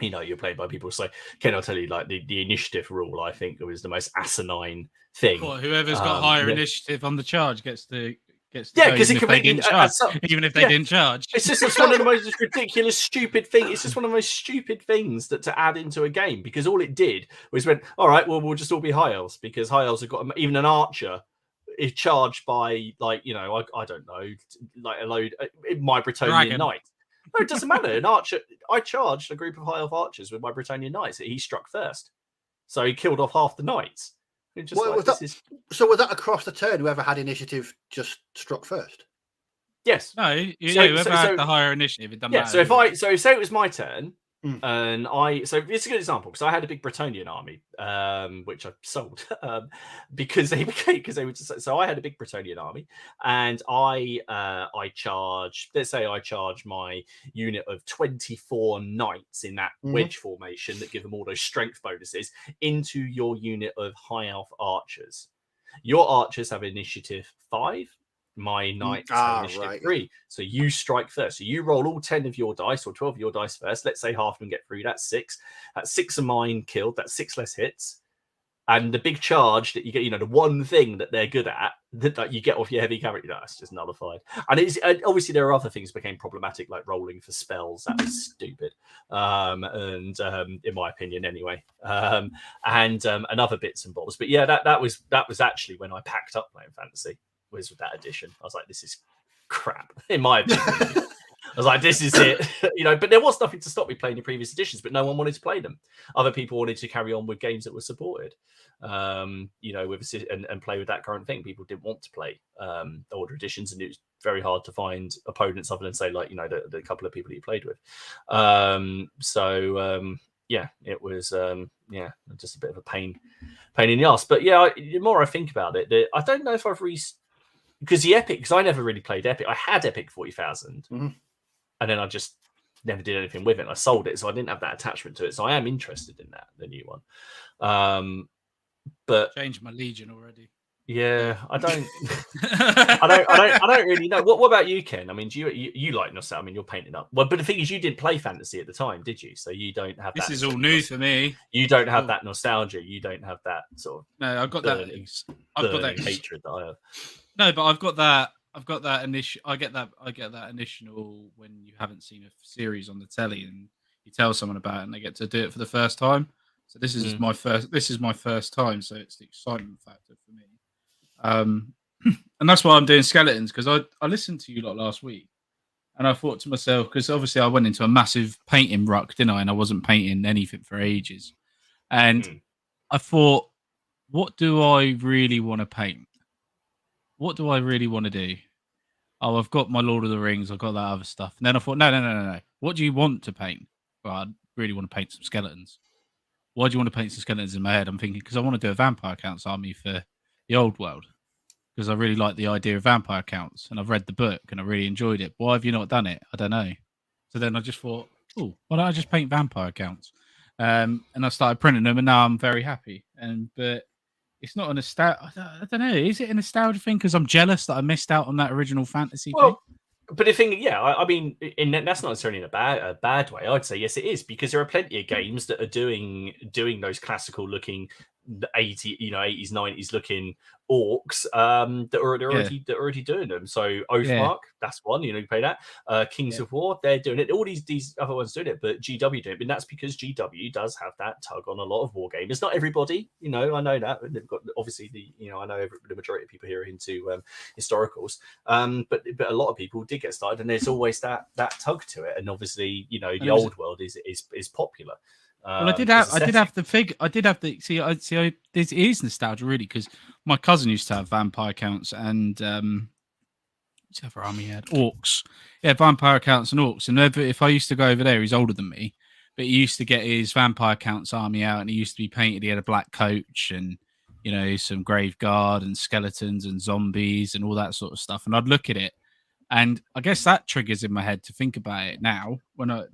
You're played by people. So Ken, I'll tell you, like the initiative rule, I think was the most asinine thing. Well, whoever's got higher initiative on the charge gets to because it can be even if they didn't charge. It's one of the most ridiculous, stupid things. It's just one of the most stupid things to add into a game, because all it did was went, all right, well, we'll just all be high elves, because high elves have got even an archer is charged by I don't know, like a load my Bretonian knight. No, it doesn't matter. An archer, I charged a group of high elf archers with my Bretonian knights. He struck first, so he killed off half the knights. So was that across the turn? Whoever had initiative just struck first. Yes. No. Whoever had the higher initiative, it doesn't matter. So say it was my turn, and so it's a good example, because I had a big Bretonian army, which I sold because they were just, so I had a big Bretonian army, and I charged. Let's say I charge my unit of 24 knights in that wedge formation that give them all those strength bonuses into your unit of high elf archers. Your archers have initiative 5. My knights have initiative 3. So you strike first. So you roll all 10 of your dice, or 12 of your dice first. Let's say half of them get through. That's 6. That's 6 of mine killed. That's 6 less hits. And the big charge that you get, the one thing that they're good at, that you get off your heavy cavalry, that's just nullified. And obviously there are other things that became problematic, like rolling for spells. That was stupid. And in my opinion, anyway. And other bits and bobs. But yeah, that was actually when I packed up playing fantasy. Was with that edition. I was like, this is crap, in my opinion. I was like, this is it. But there was nothing to stop me playing the previous editions, but no one wanted to play them. Other people wanted to carry on with games that were supported, with and play with that current thing. People didn't want to play older editions, and it was very hard to find opponents other than, say, like, the couple of people that you played with. It was just a bit of a pain in the ass. But yeah, the more I think about it, I don't know if I've because the Epic, because I never really played Epic. I had Epic 40,000, and then I just never did anything with it. I sold it, so I didn't have that attachment to it. So I am interested in the new one. But changed my Legion already. Yeah, I don't really know. What about you, Ken? I mean, do you like nostalgia? I mean, you're painting up. Well, but the thing is, you didn't play fantasy at the time, did you? So you don't have. This is all new for me. You don't have that nostalgia. You don't have that sort of. No, I've got that hatred that I have. No, but I've got that initial. I get that initial when you haven't seen a series on the telly and you tell someone about it and they get to do it for the first time. So this is my first. This is my first time, so it's the excitement factor for me. And that's why I'm doing skeletons, because I listened to you lot last week, and I thought to myself, because obviously I went into a massive painting ruck, didn't I? And I wasn't painting anything for ages, and I thought, what do I really want to paint? What do I really want to do? Oh, I've got my Lord of the Rings. I've got that other stuff. And then I thought, no. What do you want to paint? Well, I really want to paint some skeletons. Why do you want to paint some skeletons in my head? I'm thinking, because I want to do a vampire counts army for the old world. Because I really like the idea of vampire counts. And I've read the book and I really enjoyed it. Why have you not done it? I don't know. So then I just thought, oh, why don't I just paint vampire counts? And I started printing them, and now I'm very happy. But it's not a nostalgia. I don't know. Is it a nostalgia thing? Because I'm jealous that I missed out on that original fantasy thing. But the thing, I mean, that's not necessarily in a bad way. I'd say yes, it is, because there are plenty of games that are doing those classical looking 80s, 90s looking orcs that are already doing them. So Oathmark, that's one. You play that. Kings of War, they're doing it. All these other ones doing it, but GW do it. And that's because GW does have that tug on a lot of war games. It's not everybody, I know that. They've got obviously I know the majority of people here are into historicals, but a lot of people did get started, and there's always that tug to it. And obviously, the old world is popular. Well, I did have the this is nostalgia really, because my cousin used to have vampire counts and whichever army he had, orcs. Yeah, vampire counts and orcs. And if I used to go over there, he's older than me, but he used to get his vampire counts army out, and he used to be painted. He had a black coach and some grave guard and skeletons and zombies and all that sort of stuff. And I'd look at it, and I guess that triggers in my head to think about it now when I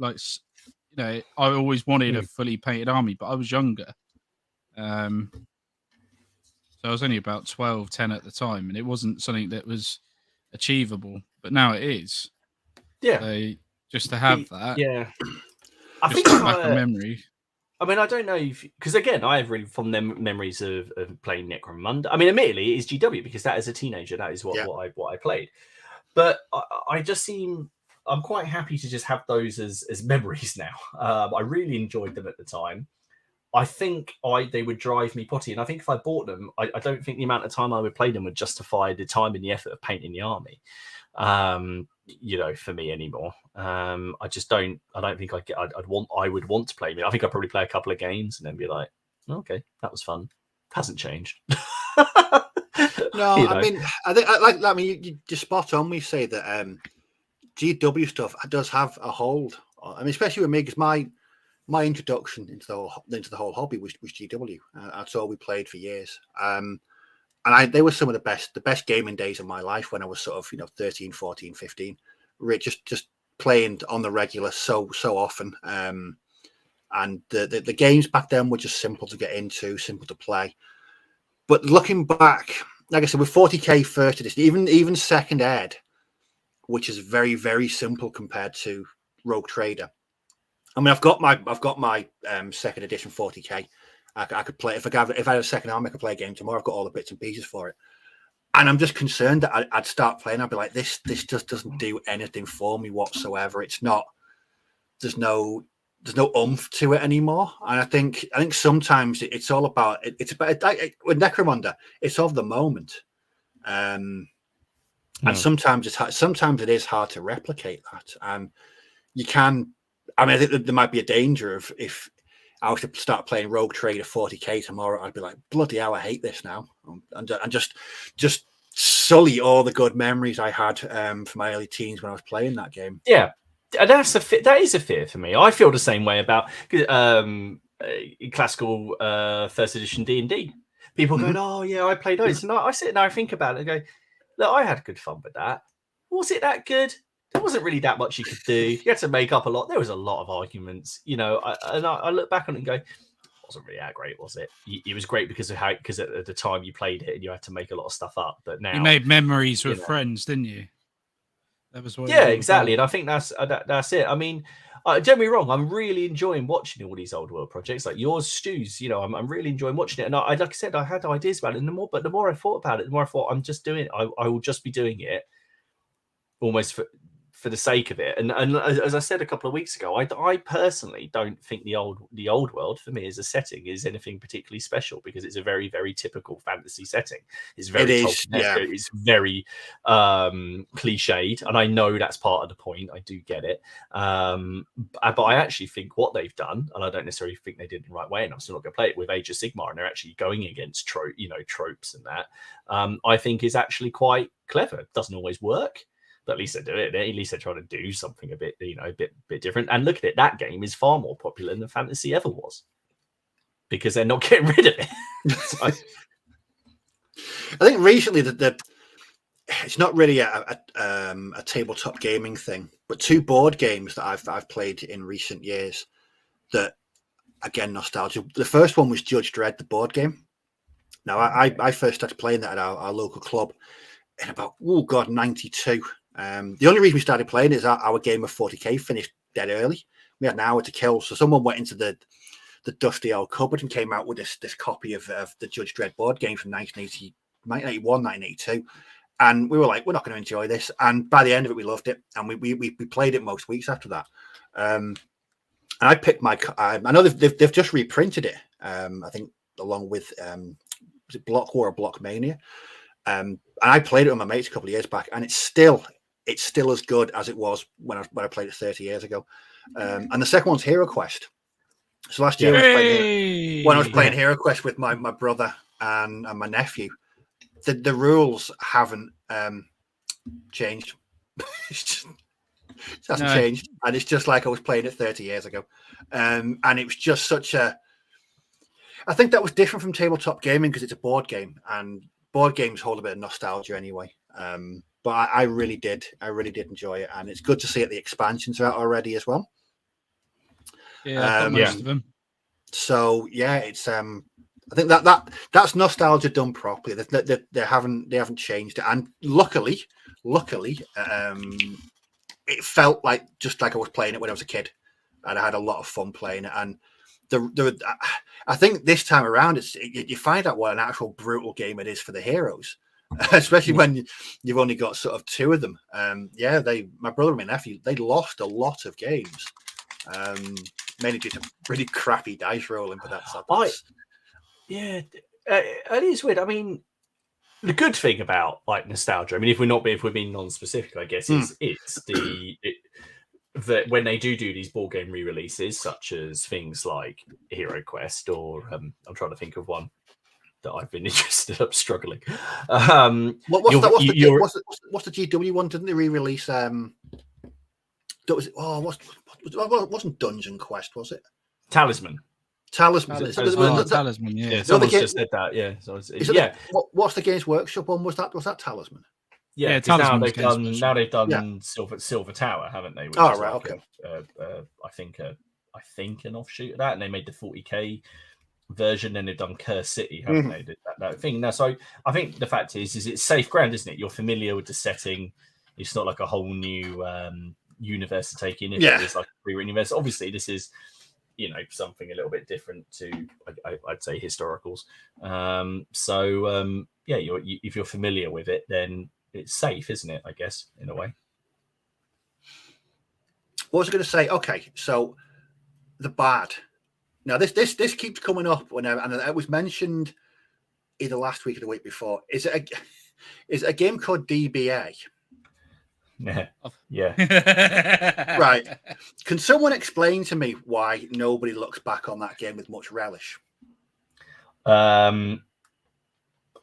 I always wanted a fully painted army, but I was younger. So I was only about 12, 10 at the time, and it wasn't something that was achievable. But now it is. Yeah. So just to have that. Yeah. I think back a memory. I mean, I don't know because again, I have really fond memories of playing Necromunda. I mean, admittedly, it is GW, because that as a teenager, that is what I played. But I just I'm quite happy to just have those as memories now. I really enjoyed them at the time. I think they would drive me potty, and I think if I bought them, I don't think the amount of time I would play them would justify the time and the effort of painting the army. For me anymore. I just don't. I don't think I would want to play them. I think I'd probably play a couple of games and then be like, okay, that was fun. Hasn't changed. No, I mean, I mean, you're spot on. We say that GW stuff does have a hold. I mean, especially with me, because my introduction into the whole hobby was GW. That's all we played for years. And they were some of the best gaming days of my life when I was sort of 13, 14, 15. Just playing on the regular so often. And the games back then were just simple to get into, simple to play. But looking back, like I said, with 40k first edition, even second ed, which is very, very simple compared to Rogue Trader. I mean, I've got my second edition 40k. I could play if I had a second arm, I could play a game tomorrow. I've got all the bits and pieces for it, and I'm just concerned that I'd start playing. I'd be like, this just doesn't do anything for me whatsoever. It's not. There's no oomph to it anymore. And I think sometimes it's all about it's about with Necromunda. It's of the moment. And sometimes it is hard to replicate that. You can. I mean, I think there might be a danger of if I was to start playing Rogue Trader 40k tomorrow, I'd be like, bloody hell, I hate this now, and just sully all the good memories I had from my early teens when I was playing that game. Yeah, that is a fear for me. I feel the same way about classical first edition D&D. People going, oh yeah, I played those, and I sit and I think about it and go, look, I had good fun with that. Was it that good? There wasn't really that much you could do. You had to make up a lot. There was a lot of arguments, I look back on it and go, it wasn't really that great, was it? It was great because at the time you played it and you had to make a lot of stuff up. But now you made memories with friends, didn't you? That was what. Yeah, exactly. And I think that's it. I mean, don't get me wrong. I'm really enjoying watching all these old world projects like yours, Stu's. I'm really enjoying watching it. And I like I said, I had ideas about it. And the more I thought about it, the more I thought I'm just doing it. I will just be doing it almost for the sake of it. And as I said a couple of weeks ago, I personally don't think the old world for me as a setting is anything particularly special, because it's a very, very typical fantasy setting. It's very it's very cliched, and I know that's part of the point. I do get it, but I actually think what they've done, and I don't necessarily think they did it the right way, and I'm still not going to play it with Age of Sigmar, and they're actually going against tropes and that, I think is actually quite clever. It doesn't always work, but at least they do it. At least they're trying to do something a bit, a bit different. And look at it, that game is far more popular than fantasy ever was, because they're not getting rid of it. So, I think recently that it's not really a tabletop gaming thing, but two board games that I've played in recent years that, again, nostalgia. The first one was Judge Dredd, the board game. Now, I first started playing that at our local club in about, 92. The only reason we started playing is our game of 40k finished dead early. We had an hour to kill, so someone went into the dusty old cupboard and came out with this copy of the Judge Dredd board game from 1981, 1982. And we were like, we're not going to enjoy this. And by the end of it, we loved it. And we played it most weeks after that. And I picked I know they've just reprinted it, I think, along with was it Block War or Block Mania? And I played it with my mates a couple of years back, and it's still as good as it was when I played it 30 years ago. And the second one's Hero Quest. So last year when I was playing Hero Quest with my brother and my nephew, the rules haven't changed. It hasn't changed, and it's just like I was playing it 30 years ago. And it was just I think that was different from tabletop gaming because it's a board game, and board games hold a bit of nostalgia anyway. But I really did enjoy it, and it's good to see that the expansions are out already as well. Yeah, most of them. So yeah, it's I think that's nostalgia done properly. They haven't changed it, and luckily, it felt like just like I was playing it when I was a kid, and I had a lot of fun playing it. And I think this time around, you find out what an actual brutal game it is for the heroes, especially when you've only got sort of two of them. My brother and my nephew, they lost a lot of games, mainly due to really crappy dice rolling. But it is weird. I mean, the good thing about like nostalgia, I mean, if we're being non-specific, I guess, is that when they do these board game re-releases, such as things like Hero Quest, or I'm trying to think of one that I've been interested in, struggling. What's the GW one? Didn't they re-release? Wasn't Dungeon Quest? Was it Talisman? Talisman, yeah. Someone's just said that. Yeah. So what's the Games Workshop one? Was that Talisman? Yeah, now they've done Silver Tower, haven't they? Which is okay. I think an offshoot of that, and they made the 40k version, and they've done Curse City, haven't they? That thing. Now, so I think the fact is it's safe ground, isn't it? You're familiar with the setting. It's not like a whole new universe to take in. If it is like a pre-written universe, obviously this is something a little bit different to I'd say historicals. If you're familiar with it, then it's safe, isn't it? I guess in a way. What was I going to say? Okay, so the bad. Now this keeps coming up whenever, and it was mentioned either last week or the week before. Is it a game called DBA? Yeah. Right. Can someone explain to me why nobody looks back on that game with much relish? I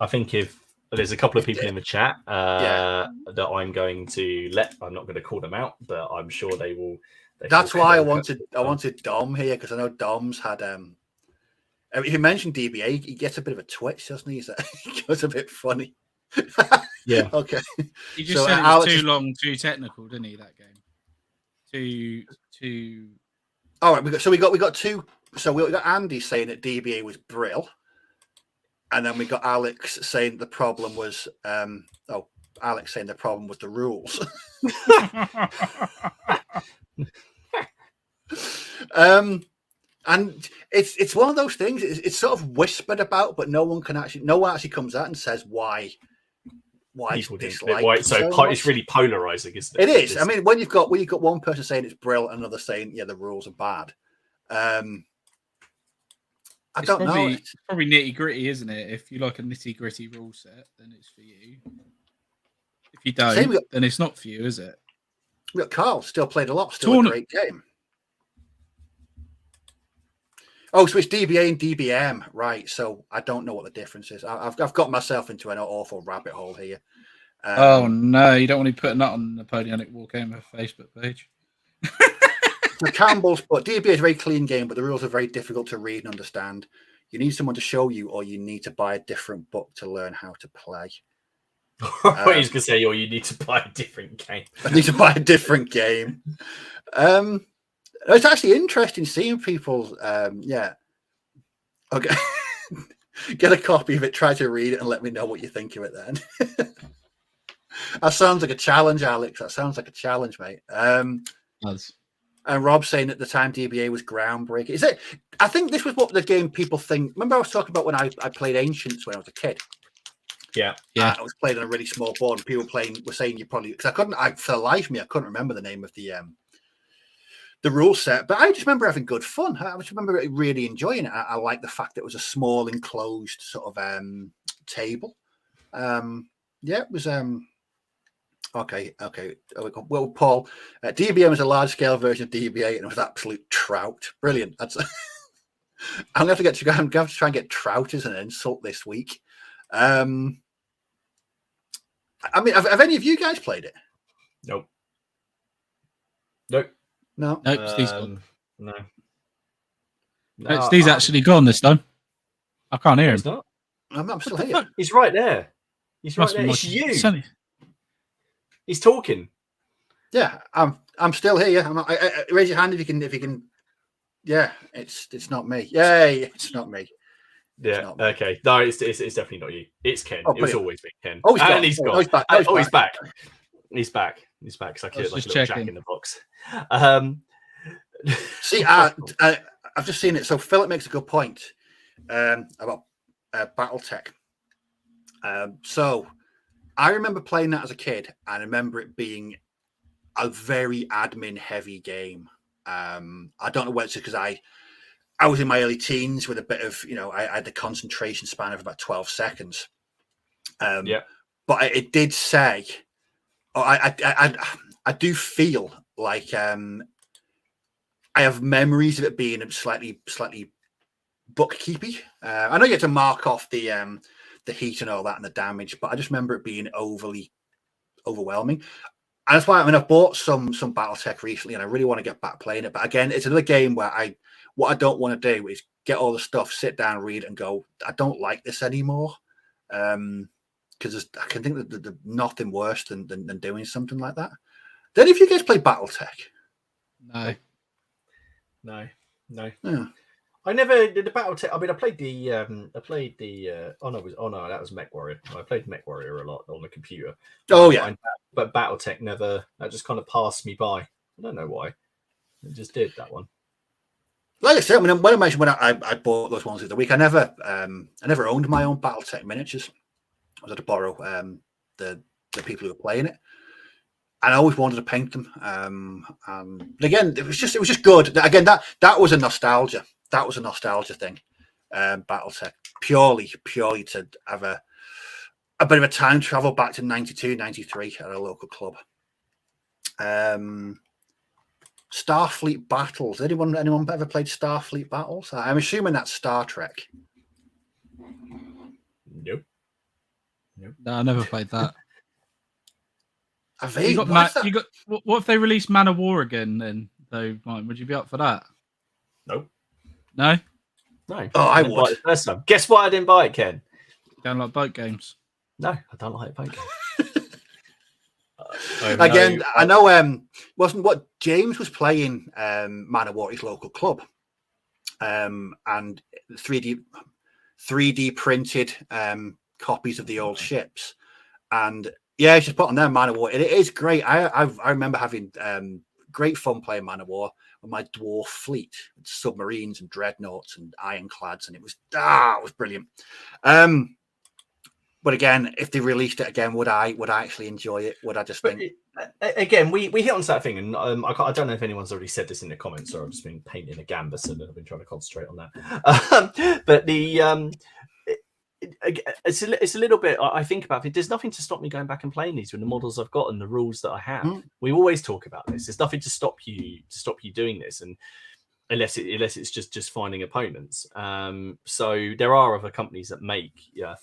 think if there's a couple of people in the chat that I'm going to I'm not going to call them out, but I'm sure they will. That's why I wanted Dom here, because I know Dom's had. If you mentioned DBA, he gets a bit of a twitch, doesn't he? He goes a bit funny. Yeah. Okay. He just said it was too long, too technical, didn't he? That game. Too. All right. We got two. So we got Andy saying that DBA was brill, and then we got Alex saying the problem was Alex saying the problem was the rules. And it's one of those things. It's sort of whispered about, but no one actually comes out and says why why People it's didn't. disliked Why it's so it's much. really polarizing, isn't it? It is. I mean, when you've got one person saying it's brilliant and another saying the rules are bad. I don't know. It's probably nitty gritty, isn't it? If you like a nitty gritty rule set, then it's for you. If you don't, then it's not for you, is it? We got Carl, still played a lot, still a great game. Oh, so it's DBA and DBM, right? So I don't know what the difference is. I've got myself into an awful rabbit hole here. Oh no, you don't want to be putting that on the Napoleonic Wargamer Facebook page. The Campbell's, but DBA is a very clean game, but the rules are very difficult to read and understand. You need someone to show you, or you need to buy a different book to learn how to play. I was going to say, or you need to buy a different game. I need to buy a different game. It's actually interesting seeing people. Yeah. Okay. Get a copy of it, try to read it, and let me know what you think of it then. That sounds like a challenge, Alex. That sounds like a challenge, mate. And Rob saying at the time DBA was groundbreaking. Is it? I think this was what the game people think. Remember I was talking about when I played Ancients when I was a kid? Yeah. I was playing on a really small board and people were saying you probably, because for the life of me, I couldn't remember the name of the rule set, but I just remember having good fun. I just remember really enjoying it. I like the fact that it was a small enclosed sort of table. It was okay. Well, Paul, DBM was a large scale version of DBA and it was absolute trout. Brilliant. That's I'm going to have to try and get trout as an insult this week. I mean, have any of you guys played it? Nope. No, Steve's gone. No, Steve's actually gone this time. I can't hear him. He's not. I'm still here. He's right there. He's right there. It's you. He's talking. Yeah, I'm still here. Raise your hand if you can. Yeah, it's not me. Yay, it's not me. Yeah. Okay. No, it's definitely not you. It's Ken. Oh, it was always been Ken. Oh, he's gone. He's back. He's back. He's back. He's back. Because I killed like a little Jack in the Box. See, I've just seen it. So Philip makes a good point about BattleTech. So I remember playing that as a kid. I remember it being a very admin-heavy game. I don't know whether it's because I was in my early teens with a bit of, I had the concentration span of about 12 seconds. But it did say, I do feel like I have memories of it being slightly bookkeepy. I know you have to mark off the heat and all that and the damage, but I just remember it being overly overwhelming. And that's why I've bought some BattleTech recently, and I really want to get back playing it. But again, it's another game where what I don't want to do is get all the stuff, sit down, read, and go, I don't like this anymore. Because I can think that there's nothing worse than doing something like that. Did any of you guys play BattleTech? No. Yeah. I never did the BattleTech. I mean, I played the that was MechWarrior. I played MechWarrior a lot on the computer. Oh yeah. But BattleTech never. That just kind of passed me by. I don't know why. It just did that one. Like I said, when I mentioned when I bought those ones of the week, I never owned my own BattleTech miniatures. I was had to borrow the people who were playing it. And I always wanted to paint them. And again, it was just good. Again, that was a nostalgia. That was a nostalgia thing. BattleTech purely to have a bit of a time travel back to 92, 93 at a local club. Starfleet Battles. Anyone ever played Starfleet Battles? I'm assuming that's Star Trek. Nope. No, I never played that. What if they release Man of War again? Then though, Mike, would you be up for that? Nope. No. Oh, I would. First time. Guess why I didn't buy it, Ken? You don't like boat games? No, I don't like boat games. Again, I know. Wasn't what James was playing? Man of War, his local club, and 3D printed copies of the old ships, and yeah, it's just put on there Man of War. It is great. I remember having great fun playing Man of War with my dwarf fleet, with submarines and dreadnoughts and ironclads, and it was brilliant. But again, if they released it again, would I actually enjoy it? Would I just think? Again, we hit on that thing, and I don't know if anyone's already said this in the comments, or I've just been painting a gambus and I've been trying to concentrate on that. But it's a little bit. I think about it. There's nothing to stop me going back and playing these with the models I've got and the rules that I have. We always talk about this. There's nothing to stop you doing this, and unless it's just finding opponents. So there are other companies that make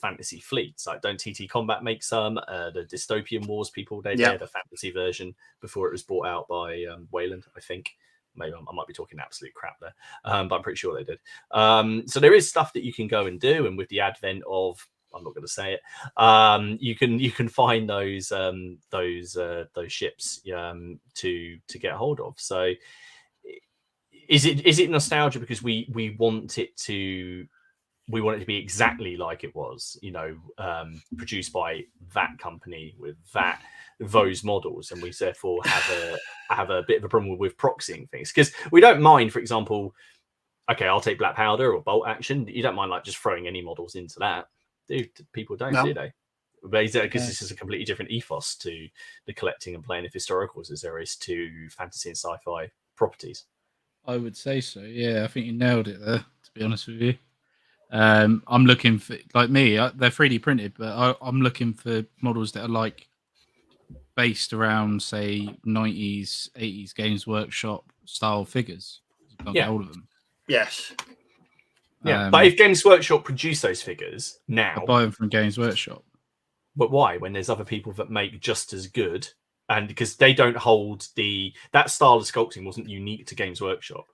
fantasy fleets. Like, don't TT Combat make some? The Dystopian Wars people, they had a fantasy version before it was bought out by Wayland, I think. Maybe I might be talking absolute crap there, but I'm pretty sure they did. So there is stuff that you can go and do, and with the advent of, I'm not going to say it, you can find those ships to get hold of. So is it nostalgia because we want it to be exactly like it was, produced by that company with those models, and we therefore have a bit of a problem with proxying things, because we don't mind, for example, okay, I'll take black powder or bolt action. You don't mind like just throwing any models into that. People don't, do they? Because this is a completely different ethos to the collecting and playing of historicals as there is to fantasy and sci-fi properties. I would say so. Yeah, I think you nailed it there, to be honest with you. I'm looking for, like me, they're 3D printed, but I'm looking for models that are like based around, say, 90s, 80s Games Workshop style figures. You can't get hold of them. Yes. Yeah, but if Games Workshop produce those figures now, I buy them from Games Workshop. But why? When there's other people that make just as good, and because they don't hold that style of sculpting wasn't unique to Games Workshop.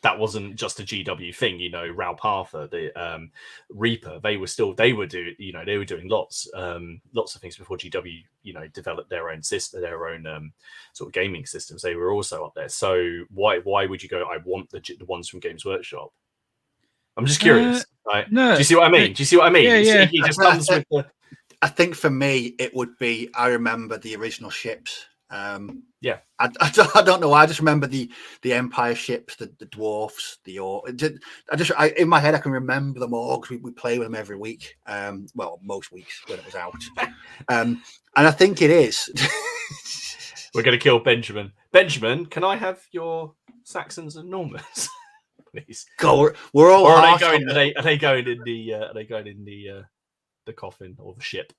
That wasn't just a GW thing, Raoul Parther, the Reaper. They were doing lots of things before GW, developed their own system, their own sort of gaming systems. They were also up there. So why would you go? I want the ones from Games Workshop. I'm just curious. Right? No, do you see what I mean? Do you see what I mean? Yeah. He just comes with the. I think for me, it would be. I remember the original ships. I don't know why. I just remember the Empire ships, the dwarfs, in my head I can remember them all because we play with them every week. Well, most weeks when it was out. And I think it is. We're going to kill Benjamin. Benjamin, can I have your Saxons and Normans, please? Go. We're all. Or are they going in the coffin or the ship?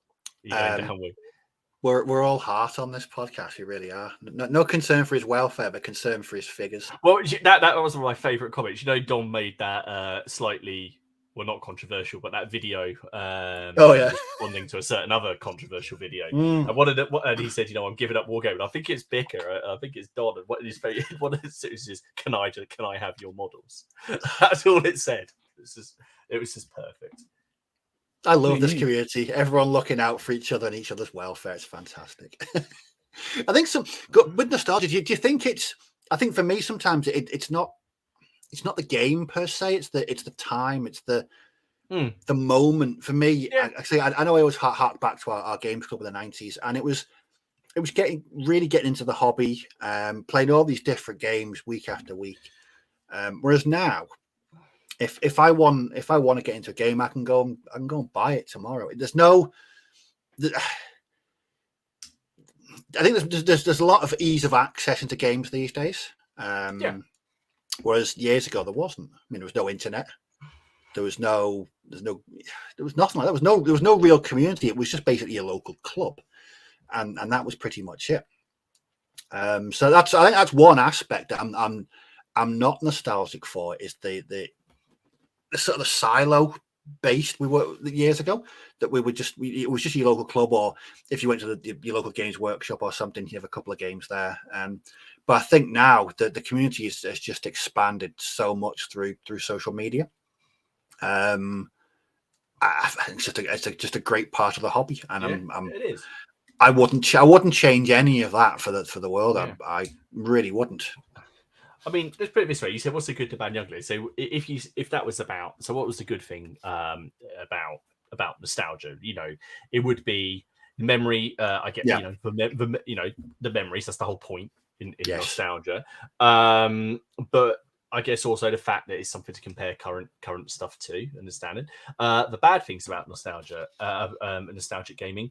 We're all heart on this podcast. We really are. No concern for his welfare, but concern for his figures. Well, that was one of my favourite comments. Don made that slightly, well, not controversial, but that video. Responding to a certain other controversial video. And he said, I'm giving up Wargaming. I think it's Bicker. I think it's Don. And one of his is, can I have your models? That's all it said. It was just perfect. I love this community. Everyone looking out for each other and each other's welfare. It's fantastic. I think with nostalgia. Do you think it's? I think for me, sometimes it's not the game per se. It's the time. It's the moment. For me, I know I always hark back to our games club in the 90s, and it was getting into the hobby, playing all these different games week after week. Whereas now, if I want to get into a game, I can go and buy it tomorrow. There's no. I think there's a lot of ease of access into games these days. Whereas years ago there wasn't. I mean, there was no internet. There was nothing like that. There was no real community. It was just basically a local club, and that was pretty much it. So I think that's one aspect that I'm not nostalgic for, is the sort of the silo based we were years ago, that it was just your local club, or if you went to your local Games Workshop or something, you have a couple of games there. But I think now the community has just expanded so much through social media. I think it's just a great part of the hobby, and it is. I wouldn't change any of that for the world. Yeah. I really wouldn't. I mean, let's put it this way. You said, what's the good, the bad, and the ugly? So if that was about, so what was the good thing about nostalgia? It would be memory. I get, the memories. That's the whole point in nostalgia. But I guess also the fact that it's something to compare current stuff to, understanding. The bad things about nostalgia, nostalgic gaming,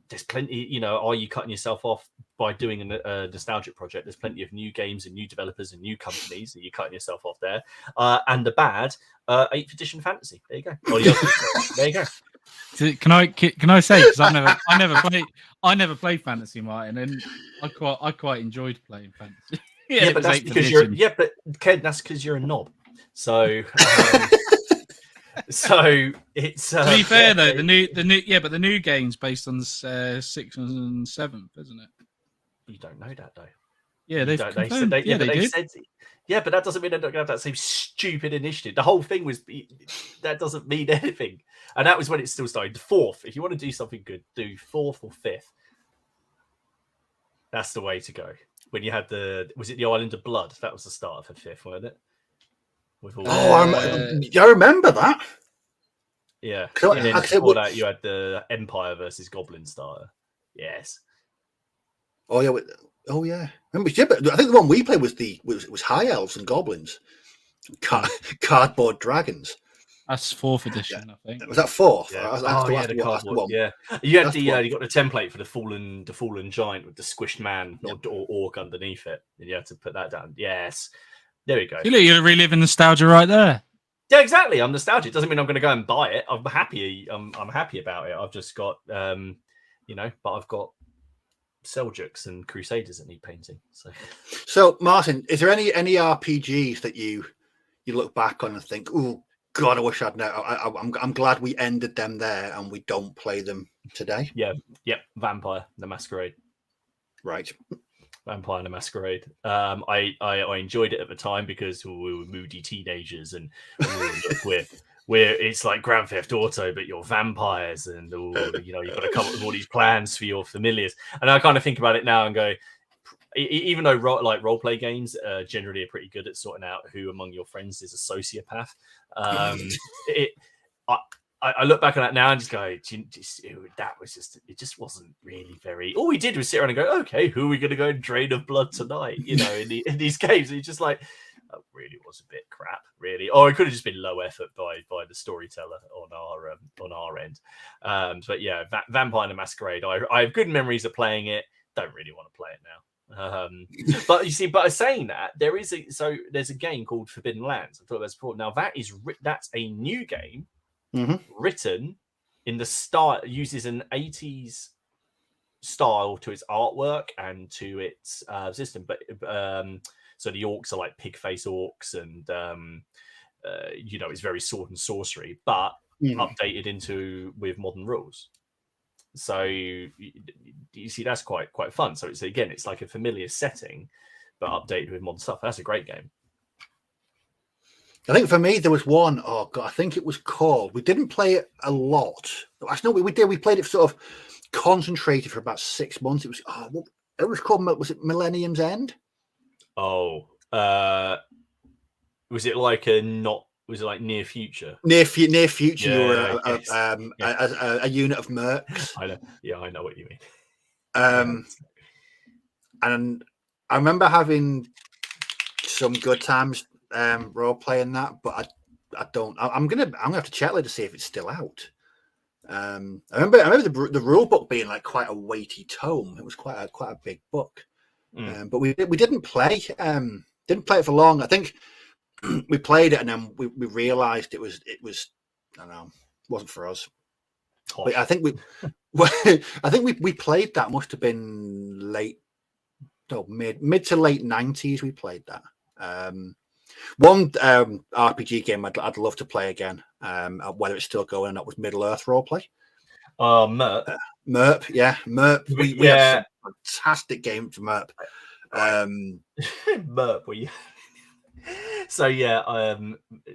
there's plenty, you know, are you cutting yourself off by doing a nostalgic project? There's plenty of new games and new developers and new companies that you're cutting yourself off there. And the bad, 8th edition fantasy. There you go. Or there you go. Can I say, because I never played fantasy, Martin, and I quite enjoyed playing fantasy. Yeah, but that's because but Ken, that's because you're a knob. So so it's to be fair though, the new game's based on 6th and 7th, isn't it? You don't know that though. Yeah, they said yeah, but that doesn't mean they're not going to have that same stupid initiative. The whole thing was that doesn't mean anything, and that was when it still started. The 4th, if you want to do something good, do 4th or 5th. That's the way to go. When you had was it the Island of Blood? That was the start of the 5th, wasn't it? I remember that. Yeah. And then before that, you had the Empire versus Goblin starter. Yes. Oh yeah. Oh yeah. Remember? Yeah, but I think the one we played was High Elves and Goblins, cardboard dragons. That's 4th edition, I think. Was that 4th? Yeah. The cardboard. Yeah. You had you got the template for the fallen giant with the squished man or orc underneath it, and you had to put that down. Yes. There we go. You're reliving nostalgia right there. Yeah, exactly. I'm nostalgic. Doesn't mean I'm going to go and buy it. I'm happy. I'm happy about it. I've just got, but I've got Seljuks and Crusaders that need painting. So Martin, is there any RPGs that you look back on and think, oh God, I wish I'd know. I'm glad we ended them there and we don't play them today. Yeah. Vampire the Masquerade. Right. Vampire the Masquerade. I enjoyed it at the time because we were moody teenagers and we're it's like Grand Theft Auto, but you're vampires and you've got to come up with all these plans for your familiars. And I kind of think about it now and go, even though role play games generally are pretty good at sorting out who among your friends is a sociopath, I look back on that now and just go, it just wasn't really very. All we did was sit around and go, okay, who are we going to go and drain of blood tonight? You know, in these games, and it's just like, that really was a bit crap, really. Or it could have just been low effort by the storyteller on our end. But yeah, Vampire the Masquerade. I have good memories of playing it. Don't really want to play it now. But you see, by saying that, there's a game called Forbidden Lands. I thought that's before. Now that's a new game. Mm-hmm. Written in the style, uses an 80s style to its artwork and to its system, but so the orcs are like pig face orcs, and it's very sword and sorcery, but updated with modern rules. So you see, that's quite fun. So it's like a familiar setting, but updated with modern stuff. That's a great game. I think for me there was one. Oh God, I think it was called. We didn't play it a lot. Actually, no, we did. We played it sort of concentrated for about 6 months. It was called. Was it Millennium's End? Oh, was it like Was it like near future? Near future. Yeah, you were a unit of mercs. I know. Yeah, I know what you mean. And I remember having some good times. Role playing that, but I don't. I'm gonna have to check later to see if it's still out. I remember the rule book being like quite a weighty tome. It was quite a big book, but we didn't play it for long. I think we played it and then we realized it was I don't know, wasn't for us. But I think we played that. Must have been mid to late 90s. We played that. One RPG game I'd love to play again, whether it's still going or not, was Middle Earth roleplay. MERP. MERP, yeah. MERP. We had some fantastic games for MERP. MERP, So yeah,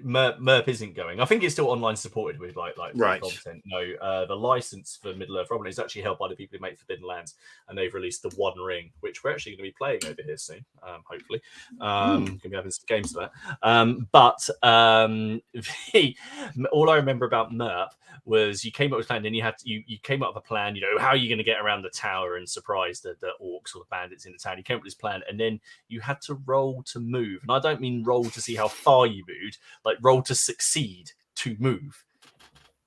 MERP isn't going. I think it's still online supported with like right. content. No, the license for Middle Earth Roleplay is actually held by the people who make Forbidden Lands, and they've released the One Ring, which we're actually going to be playing over here soon. Hopefully, going to be having some games for that. But all I remember about MERP was you came up with a plan, and you came up with a plan. How are you going to get around the tower and surprise the orcs or the bandits in the town? You came up with this plan, and then you had to roll to move. And I don't mean mean roll to see how far you moved, like roll to succeed to move.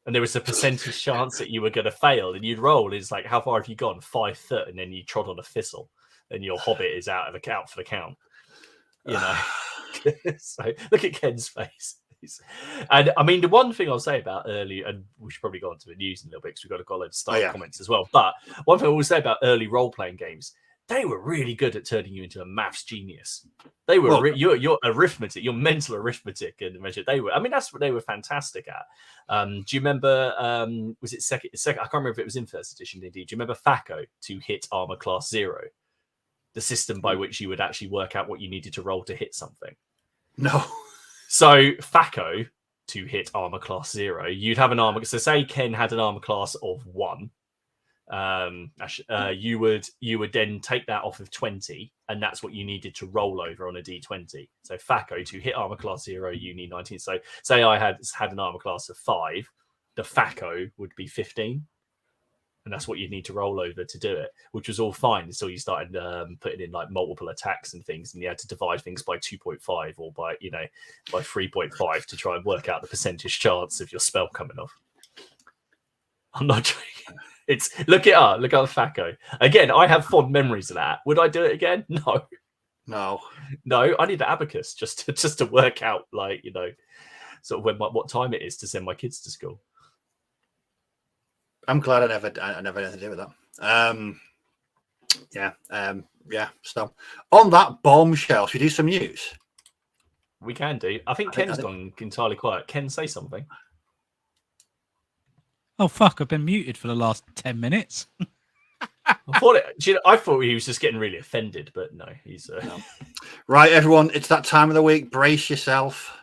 And there was a percentage chance that you were going to fail, and you'd roll. It's like, how far have you gone? 5 foot, and then you trod on a thistle, and your hobbit is out for the count. You know. So look at Ken's face. And I mean, the one thing I'll say about early, and we should probably go on to the news in a little bit because we've got to go to start comments as well. But one thing I will say about early role-playing games, they were really good at turning you into a maths genius. They were your arithmetic, your mental arithmetic and measure. They were. I mean, that's what they were fantastic at. Do you remember? Was it second? I can't remember if it was in first edition. Indeed, do you remember THACO to hit armor class 0? The system by which you would actually work out what you needed to roll to hit something. No. So THACO to hit armor class 0, you'd have an armor. So say Ken had an armor class of 1. You would then take that off of 20, and that's what you needed to roll over on a d20. So THACO to hit armor class 0, you need 19. So say I had an armor class of 5, the THACO would be 15. And that's what you'd need to roll over to do it, which was all fine until you started putting in like multiple attacks and things, and you had to divide things by 2.5 or by 3.5 to try and work out the percentage chance of your spell coming off. I'm not joking. Look it up. Look up THACO. Again, I have fond memories of that. Would I do it again? No. I need the abacus just to work out sort of what time it is to send my kids to school. I'm glad I never had anything to do with that. So on that bombshell, should we do some news? We can do. I think Ken's gone entirely quiet. Ken, say something. Oh fuck! I've been muted for the last 10 minutes. I thought he was just getting really offended, but no, he's no. Right, everyone. It's that time of the week. Brace yourself.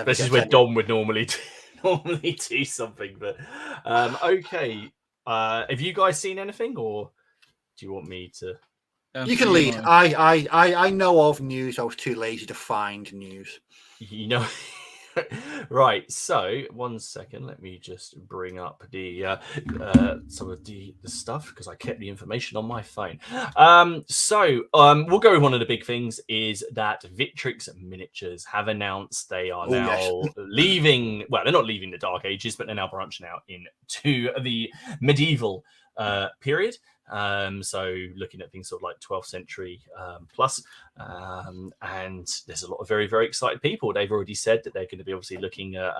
This is where Dom would normally do something, but okay. Have you guys seen anything, or do you want me to? You can lead. I know of news. I was too lazy to find news. Right. So 1 second. Let me just bring up the some of the stuff because I kept the information on my phone. We'll go with one of the big things is that Victrix Miniatures have announced they are now leaving. Well, they're not leaving the Dark Ages, but they're now branching out into the medieval period. So looking at things sort of like 12th century plus, and there's a lot of very, very excited people. They've already said that they're going to be obviously looking at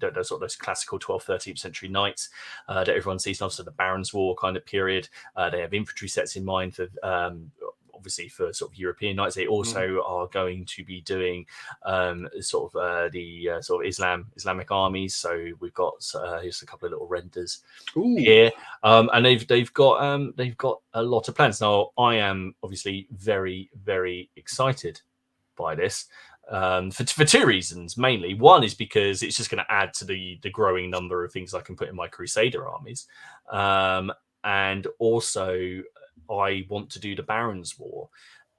those classical 12th, 13th century knights that everyone sees, and also the Barons' War kind of period. They have infantry sets in mind for obviously for sort of European knights. They also are going to be doing sort of Islamic armies. So we've got here's a couple of little renders here, and they've got a lot of plans. Now I am obviously very, very excited by this for two reasons. Mainly, one is because it's just going to add to the growing number of things I can put in my Crusader armies, and also I want to do the Barons' War,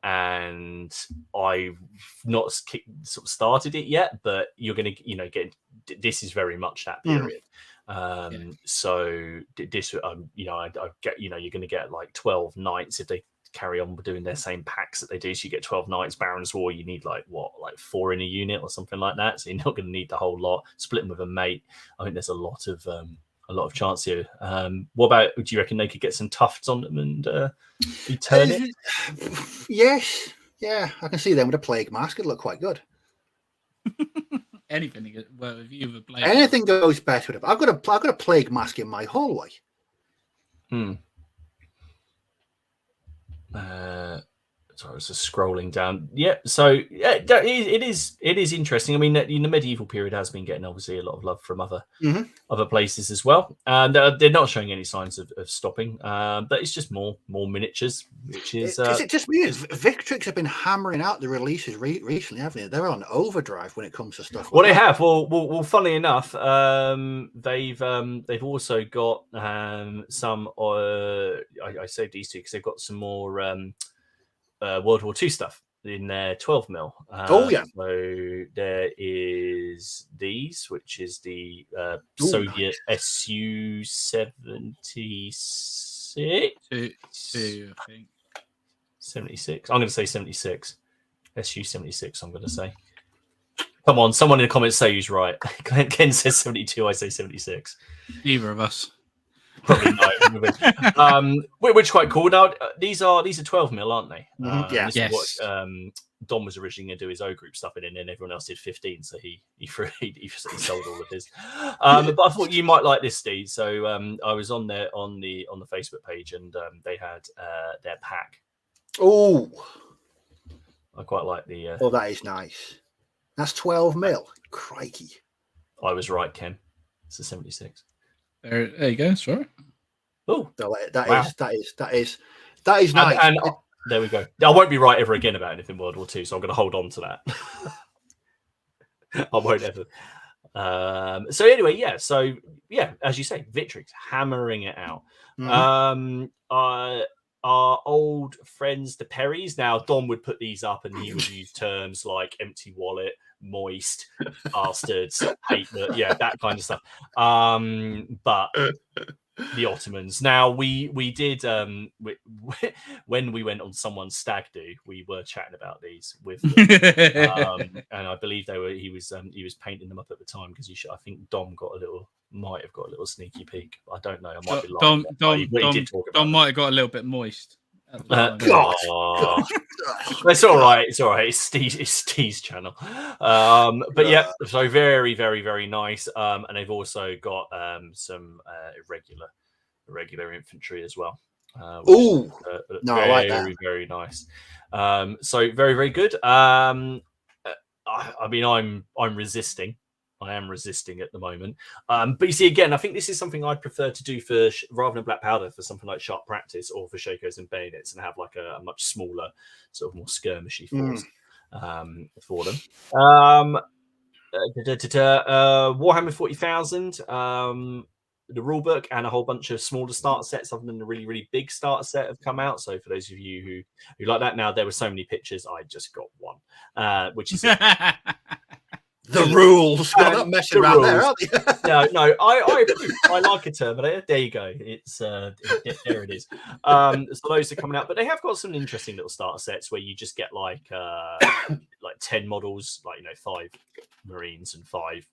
and I've not sort of started it yet. But you're going to, get this is very much that period. So this, I get, you're going to get like 12 knights if they carry on doing their same packs that they do. So you get 12 knights. Barons' War, you need like 4 in a unit or something like that. So you're not going to need the whole lot. Split them with a mate. I think there's a lot of chance here. What about? Do you reckon they could get some tufts on them and return it? Yes, yeah, I can see them with a plague mask. It'd look quite good. Anything with a plague. Anything goes better with it. I've got a plague mask in my hallway. Sorry, I was just scrolling down. Yeah, so yeah, it is interesting. I mean, in the medieval period has been getting obviously a lot of love from other places as well, and they're not showing any signs of stopping. But it's just more miniatures, which is. Is it just me? Victrix have been hammering out the releases recently, haven't they? They're on overdrive when it comes to stuff. They have. Well, funnily enough, they've also got some. I saved these two because they've got some more. World War II stuff in their 12 mil. Oh, yeah. So there is these, which is the Soviet SU-76. Two, I think. 76. I'm going to say 76. SU-76, I'm going to say. Come on, someone in the comments say who's right. Ken says 72, I say 76. Neither of us. Probably no. Which is quite cool. Now, these are 12 mil, aren't they? Yeah. This is what Dom was originally going to do his O group stuff in, and then everyone else did 15, so he sold all of his. But I thought you might like this, Steve. So I was on there on the Facebook page, and they had their pack. Oh, I quite like the. Oh, that is nice. That's 12 mil. Crikey! I was right, Ken. It's a 76. There you go. Sorry. Oh, that is nice. And there we go. I won't be right ever again about anything World War II, so I'm going to hold on to that. I won't ever. So anyway, yeah. So yeah, as you say, Victrix hammering it out. Our old friends, the Perrys. Now, Don would put these up, and he would use terms like empty wallet, moist, bastards, hate that kind of stuff. But the Ottomans. Now, we did when we went on someone's stag do, we were chatting about these with them. And I believe he was painting them up at the time because I think Dom might have got a little sneaky peek. I don't know. I might be lying. Dom might have got a little bit moist. It's all right. It's all right. It's Steve's channel. But yeah, so very, very, very nice. And they've also got some irregular infantry as well. Oh, no, I like that. Very, very nice. So very, very good. I mean, I'm resisting. I am resisting at the moment. But you see, again, I think this is something I'd prefer to do for rather than black powder for something like sharp practice or for Shakos and bayonets, and have like a much smaller, sort of more skirmishy force for them. Warhammer 40,000, the rulebook, and a whole bunch of smaller starter sets other than the really, really big starter set have come out. So for those of you who like that, now there were so many pictures, I just got one, which is the rules. You're not messing around there, are you? No, I approve. I like a Terminator. There you go. It's there it is. So those are coming out, but they have got some interesting little starter sets where you just get like 10 models, 5 Marines and 5.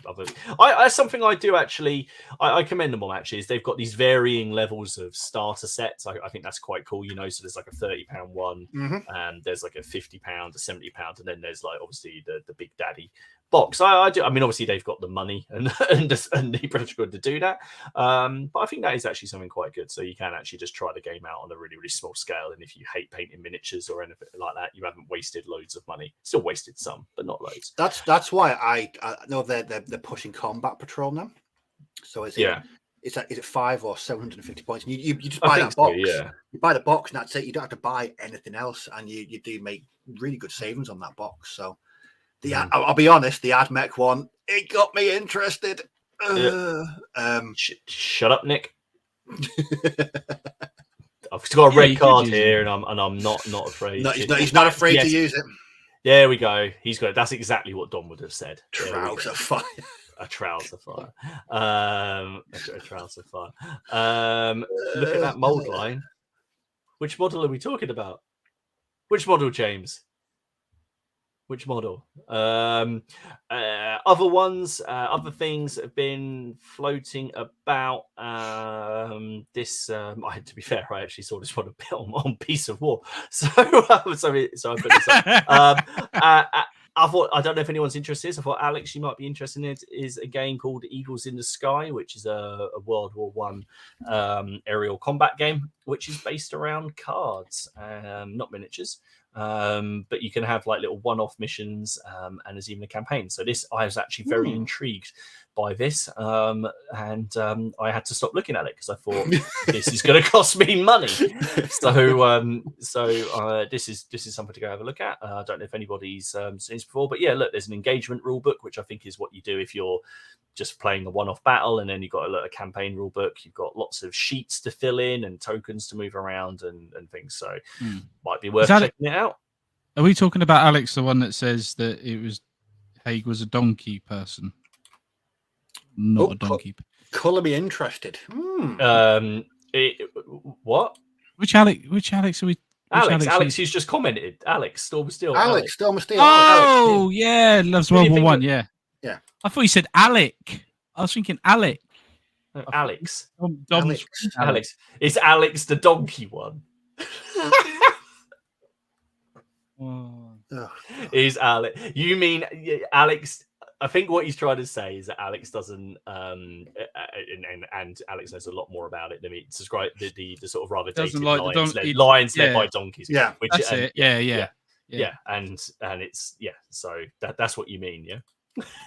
Other. That's something I do actually. I commend them on actually. Is they've got these varying levels of starter sets. I think that's quite cool. So there's like a £30 one, and there's like a £50, a £70, and then there's like obviously the big daddy box. I do. I mean, obviously they've got the money and the British good to do that. But I think that is actually something quite good. So you can actually just try the game out on a really, really small scale. And if you hate painting miniatures or anything like that, you haven't wasted loads of money. Still wasted some, but not loads. That's why I know they're pushing combat patrol now. So is it 5 or 750 points? And you just buy that box. So, you buy the box, and that's it. You don't have to buy anything else, and you do make really good savings on that box. So. I'll be honest, the AdMech one, it got me interested. Shut up, Nick. I've got a red card here, and I'm not afraid. No, he's not afraid to use it. There we go. He's got it. That's exactly what Don would have said. Trouser fire. A trouser fire. A trouser fire. Look at that mold line. Which model are we talking about? Which model, James? Which model? Other ones, other things that have been floating about. To be fair, I actually saw this one a bit on Piece of War. So I put this up. I thought, I don't know if anyone's interested. I thought, Alex, you might be interested in it. Is a game called Eagles in the Sky, which is a World War I aerial combat game, which is based around cards, not miniatures. But you can have like little one-off missions, and there's even a campaign. So I was actually very intrigued by this, and I had to stop looking at it because I thought this is going to cost me money. So this is something to go have a look at. I don't know if anybody's seen this before, but yeah, look, there's an engagement rule book, which I think is what you do if you're just playing a one-off battle, and then you've got a campaign rule book. You've got lots of sheets to fill in and tokens to move around and things. So might be worth checking it out. Are we talking about Alex, the one that says that Haig was a donkey person? Not a donkey. Colour me interested. What? Which Alex are we? Alex, who's just commented. Alex, Storm Steel. Alex, Storm Steel. Oh, yeah, loves World War One. Yeah. I thought you said Alec. I was thinking Alec. No, Alex. Alex. It's Alex the donkey one. Is Alex? You mean Alex? I think what he's trying to say is that Alex doesn't, and Alex knows a lot more about it than me. Describe the sort of rather dated like lions led by donkeys. Yeah, which, that's it. Yeah, and it's so that's what you mean, yeah.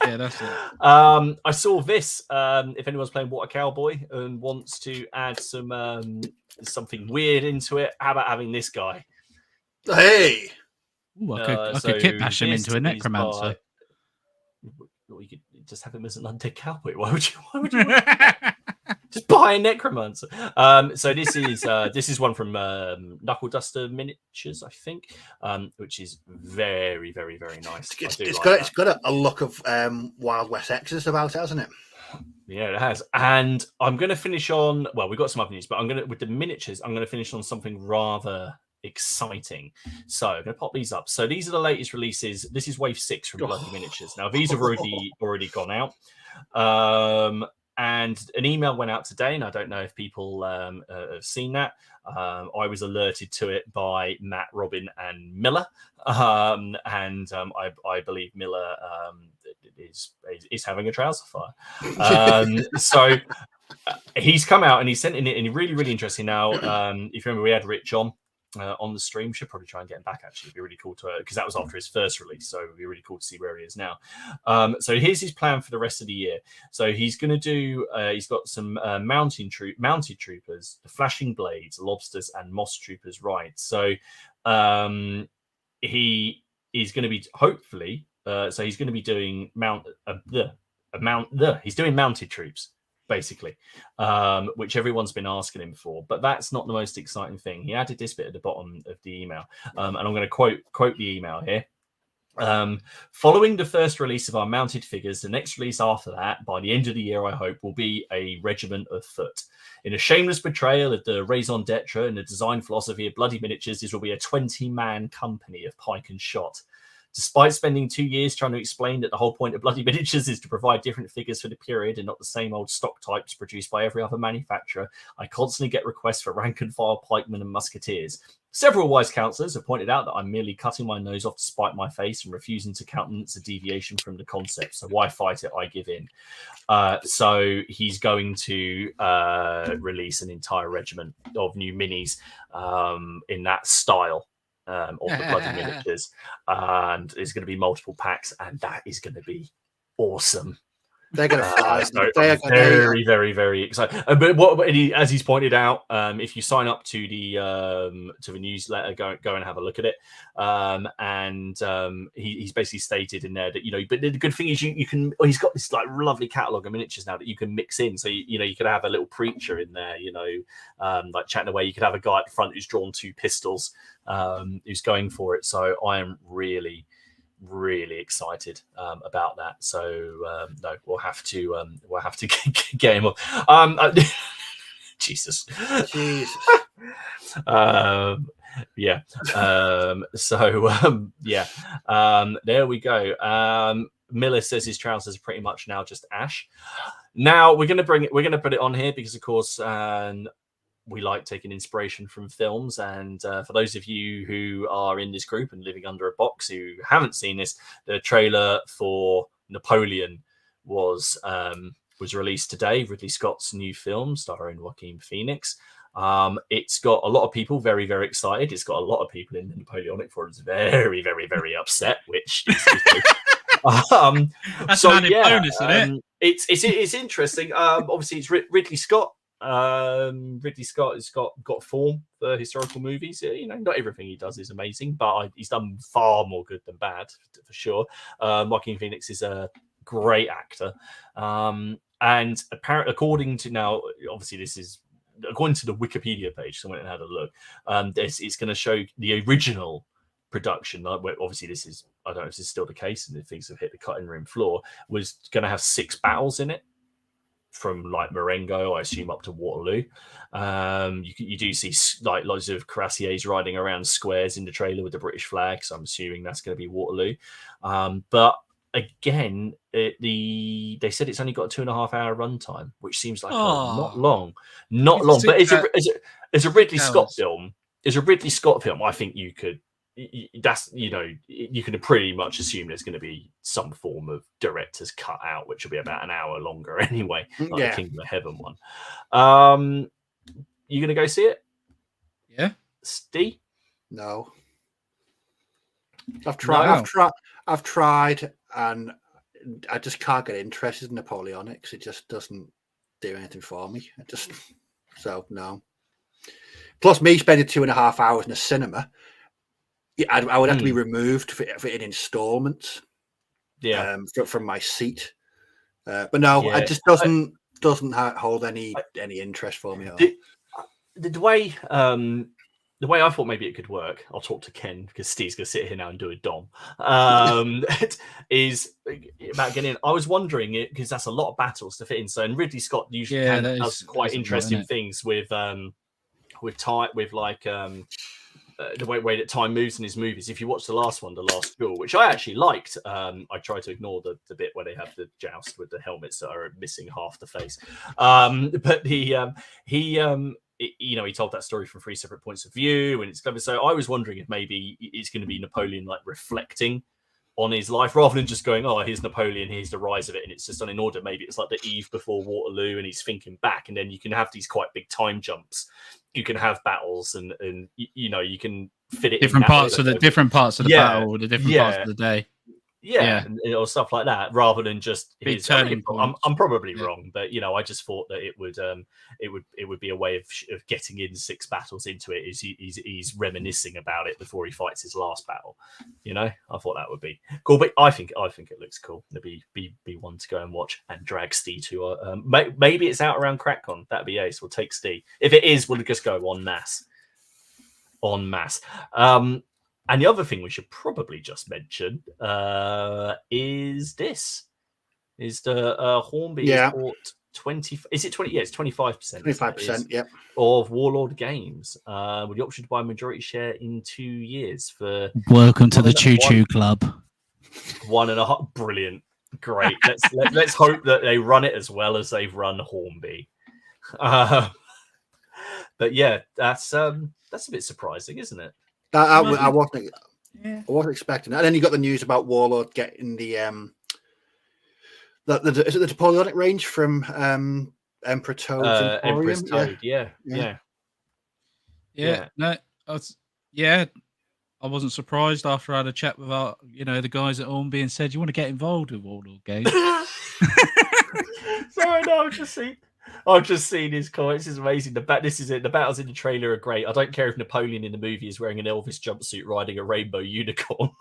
Yeah, that's it. I saw this. If anyone's playing What a Cowboy and wants to add some something weird into it, how about having this guy? Hey, ooh, I could kit bash him into a necromancer. Or you could just have him as an undead cowboy. Why would you just buy a necromancer? So this is one from Knuckle Duster Miniatures, I think, which is very, very, very nice. It's got a look of Wild West Exodus about it, hasn't it? Yeah, it has. And I'm going to finish on. Well, we've got some other news, but with the miniatures, I'm going to finish on something rather exciting. So I'm going to pop these up. So these are the latest releases. This is wave 6 from Bloody Miniatures. Now these have already gone out, and an email went out today, and I don't know if people have seen that. I was alerted to it by Matt, Robin, and Miller, and I believe Miller is having a trouser fire. So he's come out and he's sent in it, and really, really interesting. Now, if you remember, we had Rich on the stream. Should probably try and get him back, actually. It'd be really cool to, because that was after his first release, so it'd be really cool to see where he is now. So here's his plan for the rest of the year. So he's going to do he's got some mounted troopers, the flashing blades, lobsters, and moss troopers rides. So he is going to be hopefully so he's going to be doing he's doing mounted troops, basically, which everyone's been asking him for. But that's not the most exciting thing. He added this bit at the bottom of the email, and I'm going to quote the email here. Following the first release of our mounted figures, the next release after that, by the end of the year, I hope, will be a regiment of foot. In a shameless betrayal of the raison d'etre and the design philosophy of Bloody Miniatures, this will be a 20-man company of pike and shot. Despite spending 2 years trying to explain that the whole point of Bloody Miniatures is to provide different figures for the period and not the same old stock types produced by every other manufacturer, I constantly get requests for rank and file pikemen and musketeers. Several wise counsellors have pointed out that I'm merely cutting my nose off to spite my face and refusing to countenance a deviation from the concept. So why fight it? I give in. So he's going to release an entire regiment of new minis in that style. Of the Bloody Miniatures, and there's going to be multiple packs, and that is going to be awesome. They're going to fly. They are very, very, very excited. But as he's pointed out, if you sign up to the newsletter, go and have a look at it. He's basically stated in there that but the good thing is you can. He's got this like lovely catalogue of miniatures now that you can mix in. So you could have a little preacher in there, like chatting away. You could have a guy at the front who's drawn 2 pistols, who's going for it. So I am really excited about that. So no, we'll have to get him up. Jesus. Yeah. There we go. Miller says his trousers are pretty much now just ash. Now we're gonna put it on here because of course we like taking inspiration from films, and for those of you who are in this group and living under a box who haven't seen this, the trailer for Napoleon was released today. Ridley Scott's new film starring Joaquin Phoenix. It's got a lot of people very, very excited. It's got a lot of people in the Napoleonic forums very, very, very upset, which is that's so an added bonus, isn't it? It's interesting. Obviously it's Ridley Scott. Ridley Scott has got form for historical movies. Not everything he does is amazing, but he's done far more good than bad, for sure. Joaquin Phoenix is a great actor, and apparently, according to now, obviously this is according to the Wikipedia page. So I went and had a look. It's going to show the original production, like obviously this is, I don't know if this is still the case, and if things have hit the cutting room floor, was going to have 6 battles in it, from like Marengo, I assume, up to Waterloo. You do see like loads of cuirassiers riding around squares in the trailer with the British flag, so I'm assuming that's going to be Waterloo. But again, they said it's only got a 2.5 hour runtime, which seems like not long. But it's a Ridley Scott film. It's a Ridley Scott film. I think you could. That's, you know, you can pretty much assume there's going to be some form of director's cut out, which will be about an hour longer anyway, like the Kingdom of Heaven one. You going to go see it? Yeah. Steve? No. I've tried, and I just can't get interested in Napoleonics. It just doesn't do anything for me. So no. Plus, me spending 2.5 hours in a cinema, I would have to be removed for in installments. Yeah, from my seat. But no, it just doesn't hold any interest for me at all. The way I thought maybe it could work, I'll talk to Ken because Steve's going to sit here now and do a dom, is about getting in. I was wondering it because that's a lot of battles to fit in. So, and Ridley Scott usually does quite interesting things with time, with like the way that time moves in his movies. If you watch the last one, The Last Duel, which I actually liked, I try to ignore the bit where they have the joust with the helmets that are missing half the face. But he told that story from 3 separate points of view, and it's clever. So I was wondering if maybe it's going to be Napoleon like reflecting on his life rather than just going, oh, here's Napoleon, here's the rise of it, and it's just done in order. Maybe it's like the eve before Waterloo, and he's thinking back, and then you can have these quite big time jumps. You can have battles, and you know, you can fit it different parts of the battle, the different parts of the day. Or stuff like that, rather than just big turning points. I'm probably wrong, but you know, I just thought that it would be a way of getting in 6 battles into it. Is he's reminiscing about it before he fights his last battle. You know, I thought that would be cool, but I think it looks cool. It'd be one to go and watch and drag Steve to. Maybe it's out around CrackCon. That'd be ace. We'll take Steve. If it is, we'll just go en masse. And the other thing we should probably just mention is the Hornby has bought 20. Is it 20? Yeah, it's 25%. 25%. Yeah. Of Warlord Games, with the option to buy a majority share in 2 years for. Welcome to the Choo Choo Club. 1.5. Brilliant. Great. Let's hope that they run it as well as they've run Hornby. But yeah, that's a bit surprising, isn't it? I wasn't expecting that. And then you got the news about Warlord getting the is it the Napoleonic range from Emperor Toad's Emperor's Toad, yeah. No, I wasn't surprised after I had a chat with the guys at Hornby and said, "You want to get involved with Warlord Games?" Sorry, no, I've just seen his comments. This is amazing. The battles in the trailer are great. I don't care if Napoleon in the movie is wearing an Elvis jumpsuit riding a rainbow unicorn.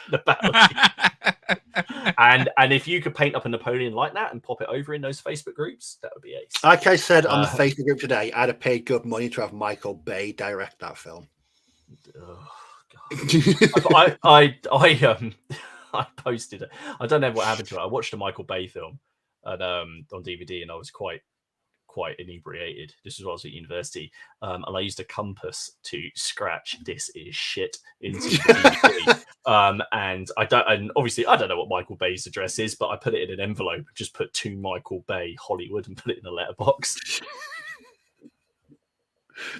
The battle. And if you could paint up a Napoleon like that and pop it over in those Facebook groups, that would be ace. Like I said on the Facebook group today, I'd have paid good money to have Michael Bay direct that film. Oh, God. I posted it. I don't know what happened to it. I watched a Michael Bay film on DVD, and I was quite inebriated. This is when I was at university, and I used a compass to scratch "this is shit" into the DVD. And obviously I don't know what Michael Bay's address is, but I put it in an envelope, just put to Michael Bay Hollywood, and put it in a letterbox. Do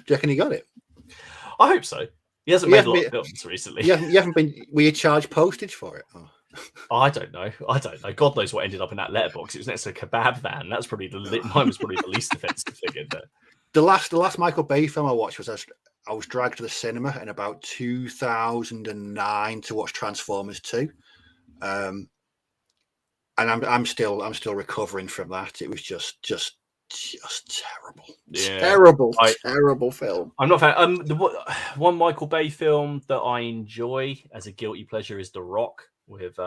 you reckon he got it? I hope so. He hasn't made a lot of films recently. You haven't been. Were you charged postage for it? Oh. I don't know. God knows what ended up in that letterbox. It was next to a kebab van. That's probably mine was probably the least offensive thing in there. The last Michael Bay film I watched was I was dragged to the cinema in about 2009 to watch Transformers 2, and I'm still recovering from that. It was just terrible. Yeah. Terrible film. I'm not a fan. The one Michael Bay film that I enjoy as a guilty pleasure is The Rock with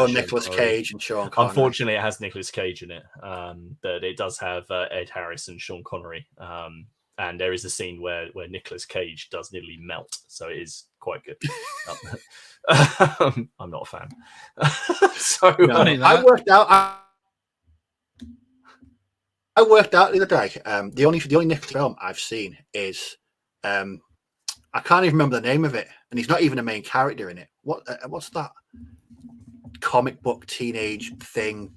Nicolas Cage and Sean Connery. Unfortunately, it has Nicolas Cage in it, but it does have Ed Harris and Sean Connery. and there is a scene where Nicolas Cage does nearly melt, so it is quite good. I'm not a fan. So I worked out. I worked out the other day. The only Nicolas film I've seen is I can't even remember the name of it, and he's not even a main character in it. What's that comic book teenage thing?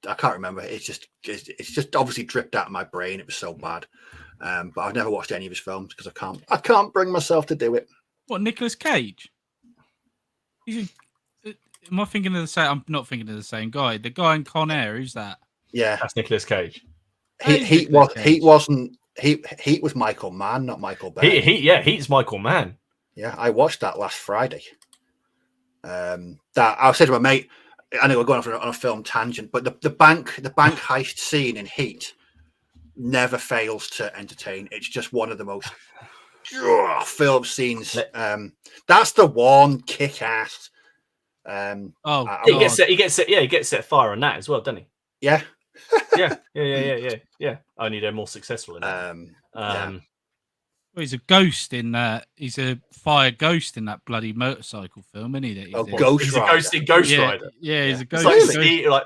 I can't remember. It's just obviously dripped out of my brain. It was so bad. But I've never watched any of his films because I can't bring myself to do it. What, Nicolas Cage? Am I thinking of the same? I'm not thinking of the same guy. The guy in Con Air, who's that? Yeah, that's Nicolas Cage. Heat was Michael Mann, not Michael Bay. Heat's Michael Mann. Yeah, I watched that last Friday. That I said to my mate, I know we're going on a film tangent, but the bank heist scene in Heat never fails to entertain. It's just one of the most film scenes. That's the one kick ass. He gets set fire on that as well, doesn't he? Yeah. Yeah. Only they're more successful in that. Well, he's a ghost in that. He's a fire ghost in that bloody motorcycle film, isn't he? He's a ghost in Ghost Rider. Yeah, he's a ghost.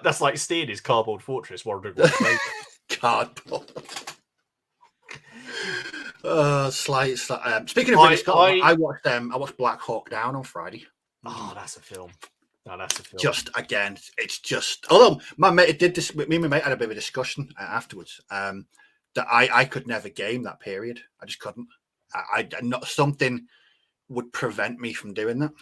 That's like stealing his cardboard fortress. Cardboard. Speaking of Ridley Scott, I watched Black Hawk Down on Friday. Oh, that's a film. Just again, it's just. Although my mate did this, me and my mate had a bit of a discussion afterwards. That I could never game that period. I just couldn't. Not something would prevent me from doing that.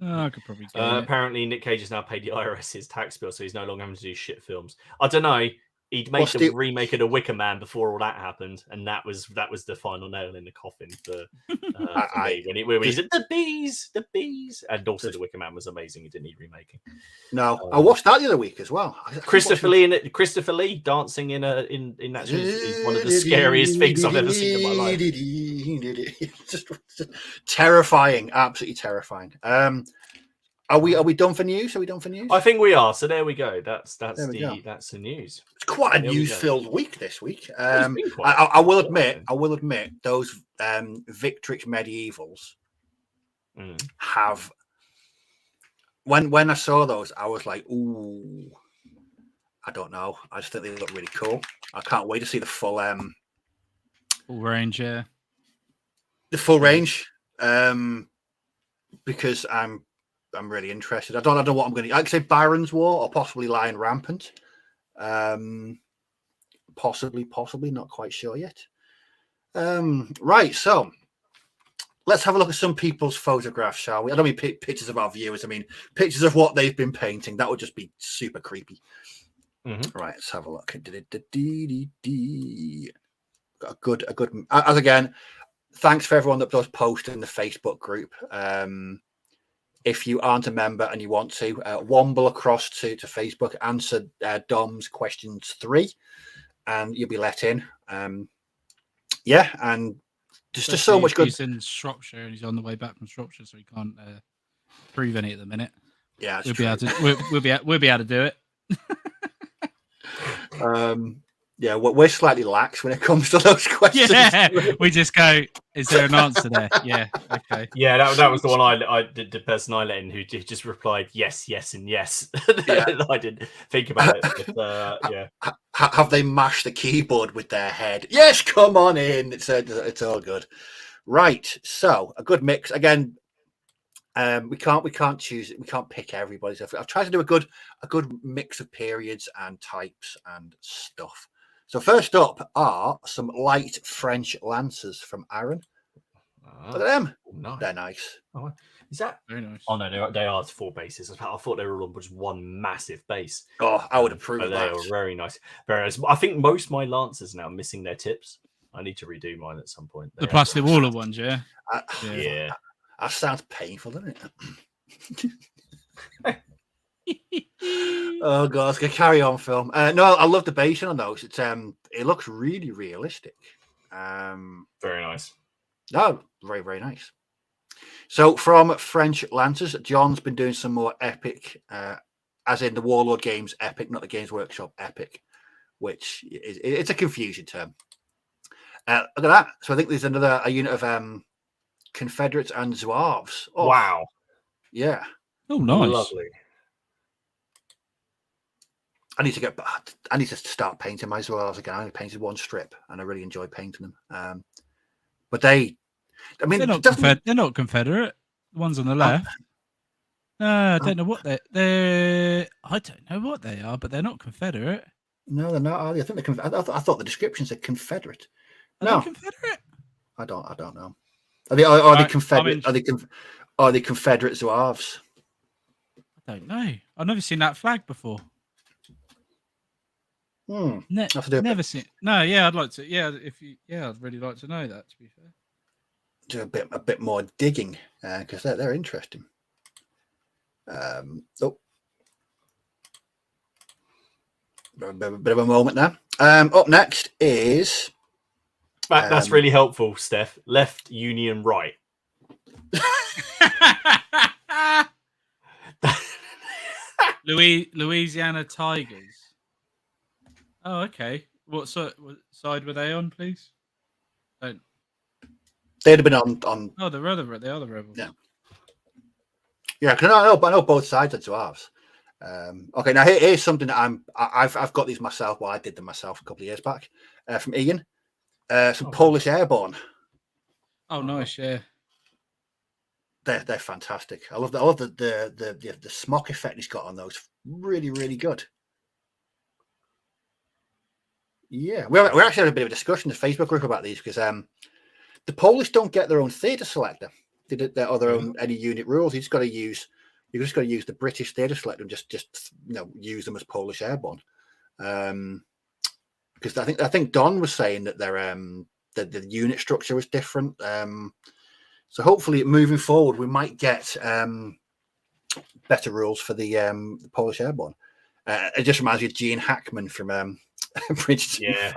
I could probably. Apparently, Nick Cage has now paid the IRS his tax bill, so he's no longer having to do shit films. I don't know. He'd made the remake of The Wicker Man before all that happened, and that was the final nail in the coffin for me. When he said the bees, and also The Wicker Man was amazing. He didn't need remaking. No, I watched that the other week as well. Christopher Lee dancing in that is one of the scariest things I've ever seen in my life. just terrifying, absolutely terrifying. Are we done for news? I think we are. So there we go. That's the news. It's quite a news-filled week this week. I will admit those Victrix medievals have. When I saw those, I was like, ooh, I don't know. I just think they look really cool. I can't wait to see the full range. Yeah, the full range. Because I'm really interested. I don't know what I'm going to. I'd say Baron's War or possibly Lion Rampant. Possibly, not quite sure yet. Right, so let's have a look at some people's photographs, shall we? I don't mean pictures of our viewers. I mean pictures of what they've been painting. That would just be super creepy. Mm-hmm. Right, let's have a look. Got a good. As again, thanks for everyone that does post in the Facebook group. If you aren't a member and you want to, womble across to Facebook, answer Dom's questions 3, and you'll be let in. And just so much good. He's in Shropshire and he's on the way back from Shropshire, so he can't prove any at the minute. Yeah, we'll be able to do it. Yeah, we're slightly lax when it comes to those questions. Yeah, we just go, is there an answer there? Yeah, okay. Yeah, that was the one the person I let in who just replied yes, and yes. Yeah. I didn't think about it. But, yeah. Have they mashed the keyboard with their head? Yes, come on in. It's all good. Right, so a good mix. Again, we can't choose it. We can't pick everybody. So I've tried to do a good mix of periods and types and stuff. So first up are some light French lancers from Aaron. Look at them. Nice. They're nice. Oh, is that very nice? Oh no, they are 4 bases. I thought they were all on just one massive base. Oh, I would approve of that. They are very nice. Very nice. I think most of my lancers now are missing their tips. I need to redo mine at some point. The plastic waller ones, yeah. Yeah. That sounds painful, doesn't it? Oh god, let's carry on, film. No, I love the basing on those. It looks really realistic. Very nice. No, very, very nice. So from French Lancers, John's been doing some more epic, as in the Warlord Games epic, not the Games Workshop epic, which it's a confusing term. Look at that. So I think there's a unit of Confederates and Zouaves. Oh, Wow. yeah. Oh, nice. Lovely. I need to start painting my Zouaves again. I only painted one strip, and I really enjoy painting them. But they're not Confederate. The ones on the left. I don't know what they're. I don't know what they are, but they're not Confederate. No, they're not. Are they? I think I thought the description said Confederate. Are they Confederate? I don't know. Are they Confederate? Are they Confederate Zouaves? I don't know. I've never seen that flag before. Never seen. No, yeah, I'd like to. Yeah, I'd really like to know that. To be fair, Do a bit more digging because they're interesting. A bit of a moment now. Up next is That's really helpful, Steph. Left, Union, right. Louisiana Tigers. Oh, okay. What side were they on, please? They'd have been on. Oh, they are the rebels. Yeah, because I know both sides are Zouaves. Okay, now here's something that I've got these myself. Well, I did them myself a couple of years back from Ian. Some Polish Airborne. Oh, nice, yeah. They're fantastic. I love the smoke effect he's got on those. Really, really good. Yeah, we actually had a bit of a discussion in the Facebook group about these because the Polish don't get their own theatre selector. They did their own any unit rules. You just got to use the British theatre selector and just use them as Polish Airborne. Because I think Don was saying that the unit structure was different. So hopefully, moving forward, we might get better rules for the Polish Airborne. It just reminds me of Gene Hackman from Bridgerton. Yeah.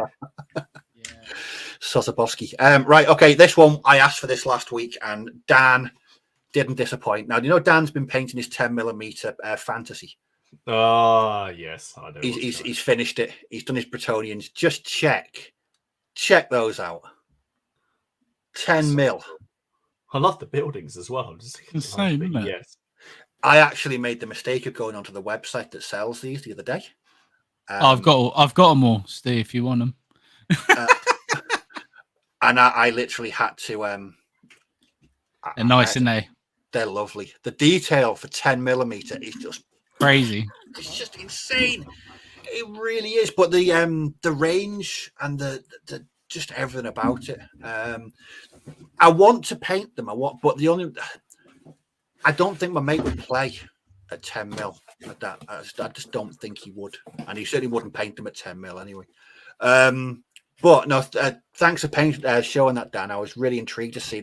Sosabowski. Right, okay, this one, I asked for this last week, and Dan didn't disappoint. Now, do you know Dan's been painting his 10mm fantasy? Oh, yes. I know. He's finished it. He's done his Bretonians. Just check those out. 10mm. I love the buildings as well. Just insane, isn't it? Yes. I actually made the mistake of going onto the website that sells these the other day. I've got them all, Steve, if you want them. And I literally had to. They're nice, aren't they? They're lovely. The detail for 10mm is just crazy. It's just insane. It really is. But the range and the just everything about it. I want to paint them. But I don't think my mate would play at 10mm like that. I just don't think he would, and he certainly wouldn't paint them at 10mm anyway. But no, thanks for showing that, Dan. I was really intrigued to see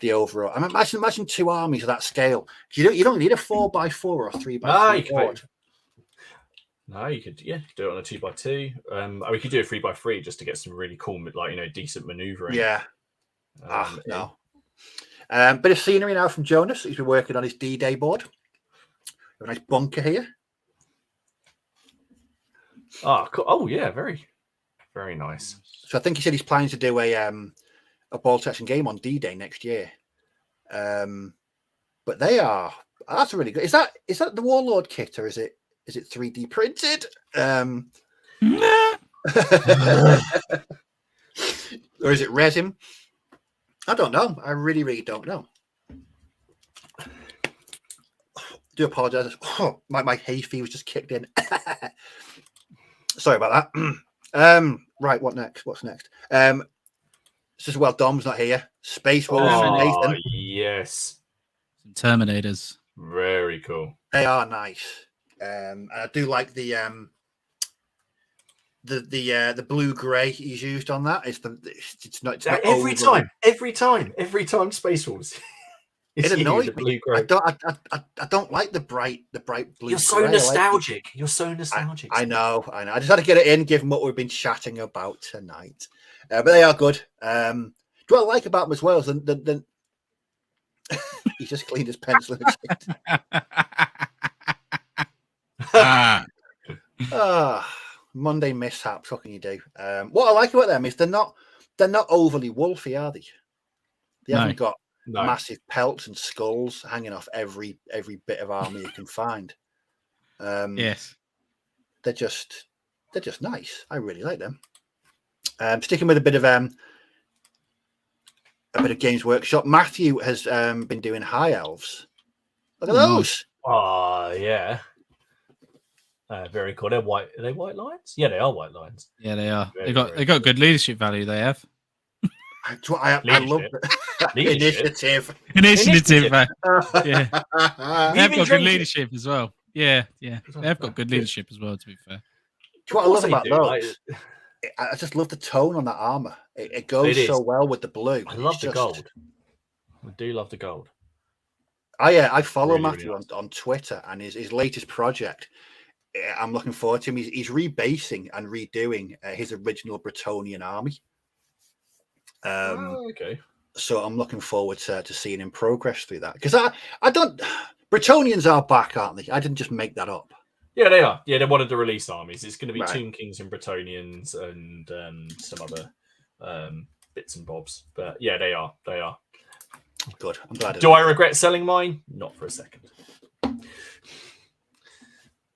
the overall. I mean, imagine two armies of that scale. You don't need a 4x4 or a 3x3 board. No, you could do it on a 2x2. Or we could do a 3x3 just to get some really cool, decent maneuvering. Yeah. No. Bit of scenery now from Jonas. He's been working on his D-Day board. We have a nice bunker here. Oh, cool. Oh yeah, very, very nice. So I think he said he's planning to do a ball testing game on D-Day next year. But that's really good. Is that the Warlord kit, or is it 3D printed? Or is it resin? I don't know. I really, really don't know. Do apologize. Oh, my hay fever just kicked in. Sorry about that. Right, what's next? This is Dom's not here. Space Wolves and Nathan. Yes. Some Terminators. Very cool. They are nice. And I do like the blue grey he's used on that. It's not every time Space Wolves. It annoys me. I don't like the bright blue. You're so nostalgic. You're so nostalgic. I know. I just had to get it in, given what we've been chatting about tonight. But they are good. What I like about them as well is the he just cleaned his pencil. Monday mishaps. What can you do? What I like about them is they're they're not overly wolfy, are they? They haven't got No. massive pelts and skulls hanging off every bit of armor you can find. Yes. They're just nice. I really like them. Sticking with a bit of Games Workshop. Matthew has been doing high elves. Look at those. Oh yeah. Very cool. They're white. Are they white lines? Yeah, they are white lines. Yeah, they are. Very, they got good leadership value. They have. I love initiative. Initiative. Yeah, they have got good drinking- leadership as well. Yeah, they have got good leadership as well. To be fair. What I love about do, those, I just love the tone on that armor. It goes so well with the blue. I love the gold. I do love the gold. I follow Really, Matthew really nice. on Twitter, and his latest project, I'm looking forward to him. He's rebasing and redoing his original Bretonian army. Okay. So I'm looking forward to seeing him progress through that, because I don't. Bretonians are back, aren't they? I didn't just make that up. Yeah, they are. Yeah, they wanted to release armies. It's going to be Right. Tomb Kings and Bretonians and some other bits and bobs. But yeah, they are. They are. Good. I'm glad. Do I regret selling mine? Not for a second.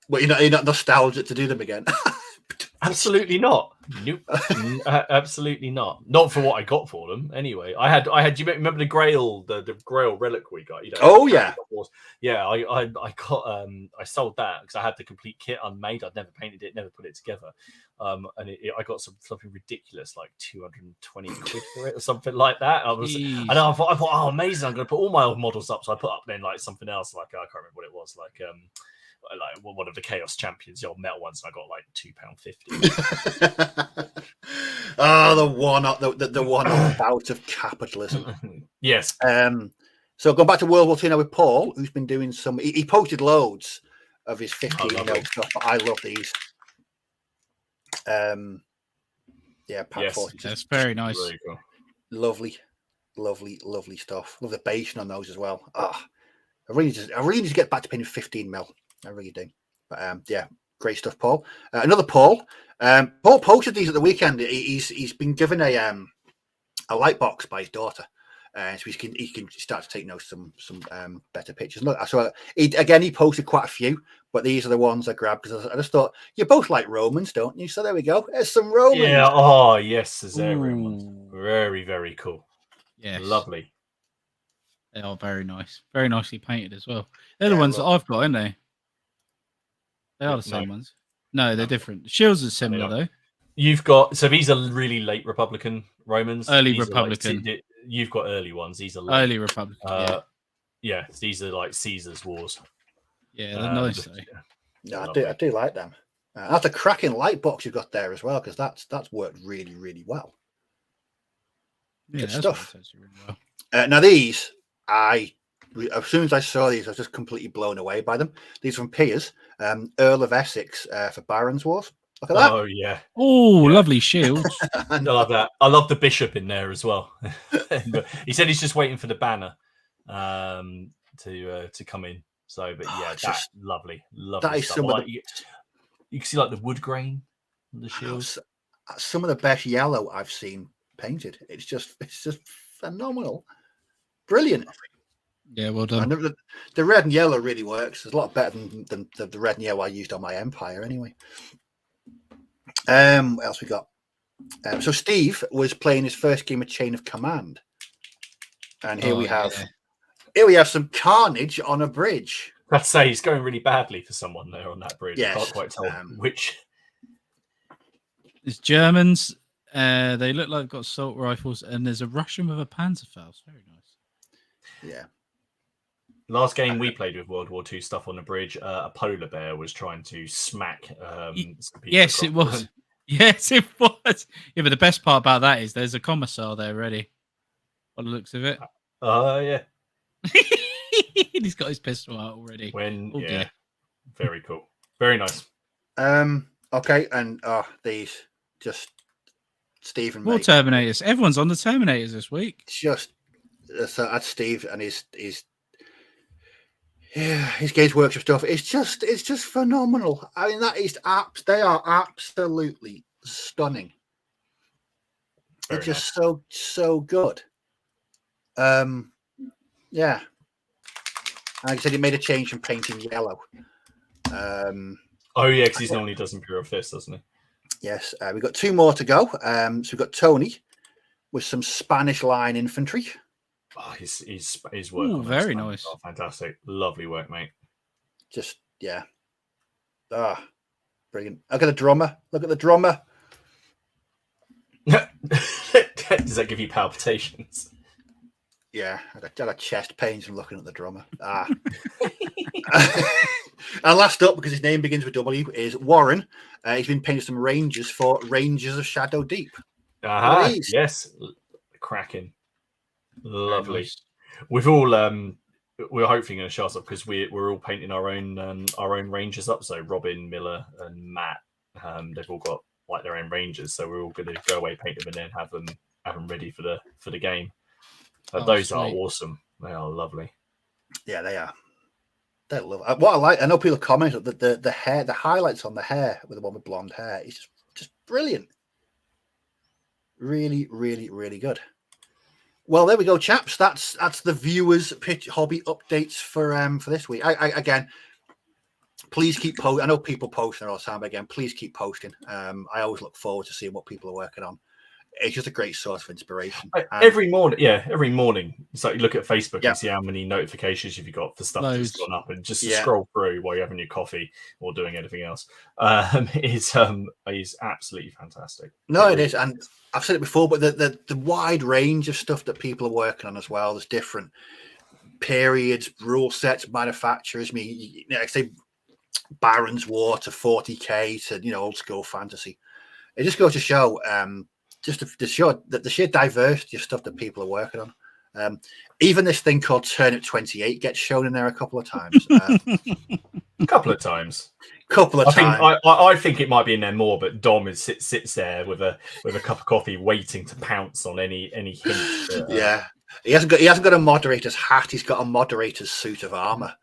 Well, you're not nostalgic to do them again. Absolutely not. Nope. Absolutely not. Not for what I got for them. Anyway, I had. Do you remember the Grail, the Grail relic we got? You know, Oh yeah. Yeah. I got. I sold that because I had the complete kit unmade. I'd never painted it, never put it together. And I got something ridiculous, like 220 quid for it or something like that. And I thought, oh, amazing! I'm going to put all my old models up. So I put up then like something else, like I can't remember what it was, like one of the Chaos Champions, the old metal ones. And I got like £2.50. Oh, the one-off bout of capitalism. Yes. So going back to World War II now with Paul, who's been doing some. He posted loads of his 15 stuff. But I love these. Pack 40. That's very nice. Very cool. Lovely stuff. Love the basing on those as well. I really need to get back to painting 15 mil. I really do. But great stuff, Paul. Another Paul. Paul posted these at the weekend. He's been given a light box by his daughter, so he can start to take some better pictures. Look, so he posted quite a few, but these are the ones I grabbed because I just thought you both like Romans, don't you? So there we go. There's some Romans. Yeah. Oh yes, Caesarean ones. Very, very cool. Yes. Lovely. They are very nice. Very nicely painted as well. They're the ones that I've got, aren't they? They are the same ones. No, they're different. The shields are similar though. You've got these are really late Republican Romans. Early Republican. You've got early ones. These are late. Early Republican. Yeah, these are like Caesar's wars. Yeah, they're nice though. No, I do like them. That's a cracking light box you've got there as well, because that's worked really, really well. Yeah, good stuff. Really well. Now these, as soon as I saw these, I was just completely blown away by them. These are from Piers, Earl of Essex for Barons Wars. Look at that. Oh yeah. Oh, lovely shields. I love that. I love the bishop in there as well. He said he's just waiting for the banner to come in. So, but yeah, that's lovely. That is stuff. You can see like the wood grain on the shields. Some of the best yellow I've seen painted. It's just phenomenal. Brilliant. Yeah, well done. And the red and yellow really works. It's a lot better than the red and yellow I used on my Empire anyway. What else we got? So Steve was playing his first game of Chain of Command. And here we have some carnage on a bridge. I'd say he's going really badly for someone there on that bridge. Yes, I can't quite tell which. There's Germans. They look like they've got assault rifles, and there's a Russian with a Panzerfaust. Very nice. Yeah. Last game we played with World War II stuff on the bridge, a polar bear was trying to smack. Some people yes, it was. Yes, it was. Yeah, but the best part about that is there's a commissar there ready. By the looks of it. Yeah. He's got his pistol out already. Very cool. Very nice. Okay, and these just Stephen. More Terminators. Everyone's on the Terminators this week. Just so that's Steve and his Games Workshop stuff. It's just phenomenal. I mean, that is they are absolutely stunning. They're Very just nice. so good. Yeah. Like I said, he made a change from painting yellow. Oh yeah, because he normally does Imperial Fist, doesn't he? Yes, we've got 2 more to go. So we've got Tony with some Spanish line infantry. Oh, his work on very those nice. are fantastic. Lovely work, mate. Just brilliant. Look at the drummer. Look at the drummer. Does that give you palpitations? Yeah, I got chest pains from looking at the drummer. And last up, because his name begins with W, is Warren. He's been painting some Rangers for Rangers of Shadow Deep. Yes, cracking, lovely. Nice. We've all we're hopefully going to show us up because we're all painting our own Rangers up. So Robin, Miller, and Matt, they've all got like their own Rangers. So we're all going to go away, paint them, and then have them ready for the game. Those sweet. Are awesome. They are lovely. Yeah, they are. They're lovely. What I like, I know people comment that the hair, the highlights on the hair with the one with blonde hair is just brilliant. Really, really, really good. Well, there we go, chaps. That's the viewers' pitch hobby updates for this week. I again, please keep posting. I know people posting all the time, but again, please keep posting. I always look forward to seeing what people are working on. It's just a great source of inspiration. Every morning. So you look at Facebook and see how many notifications you've got for stuff that's gone up, and just scroll through while you're having your coffee or doing anything else. Is absolutely fantastic. No, it is, and I've said it before, but the wide range of stuff that people are working on as well. There's different periods, rule sets, manufacturers. I mean, I say Baron's War to 40k to old school fantasy. It just goes to show. Just to show that the sheer diversity of stuff that people are working on. Even this thing called Turnip 28 gets shown in there a couple of times. Couple of times. I think it might be in there more, but Dom sits there with a cup of coffee, waiting to pounce on any hint. Yeah, he hasn't got a moderator's hat. He's got a moderator's suit of armor.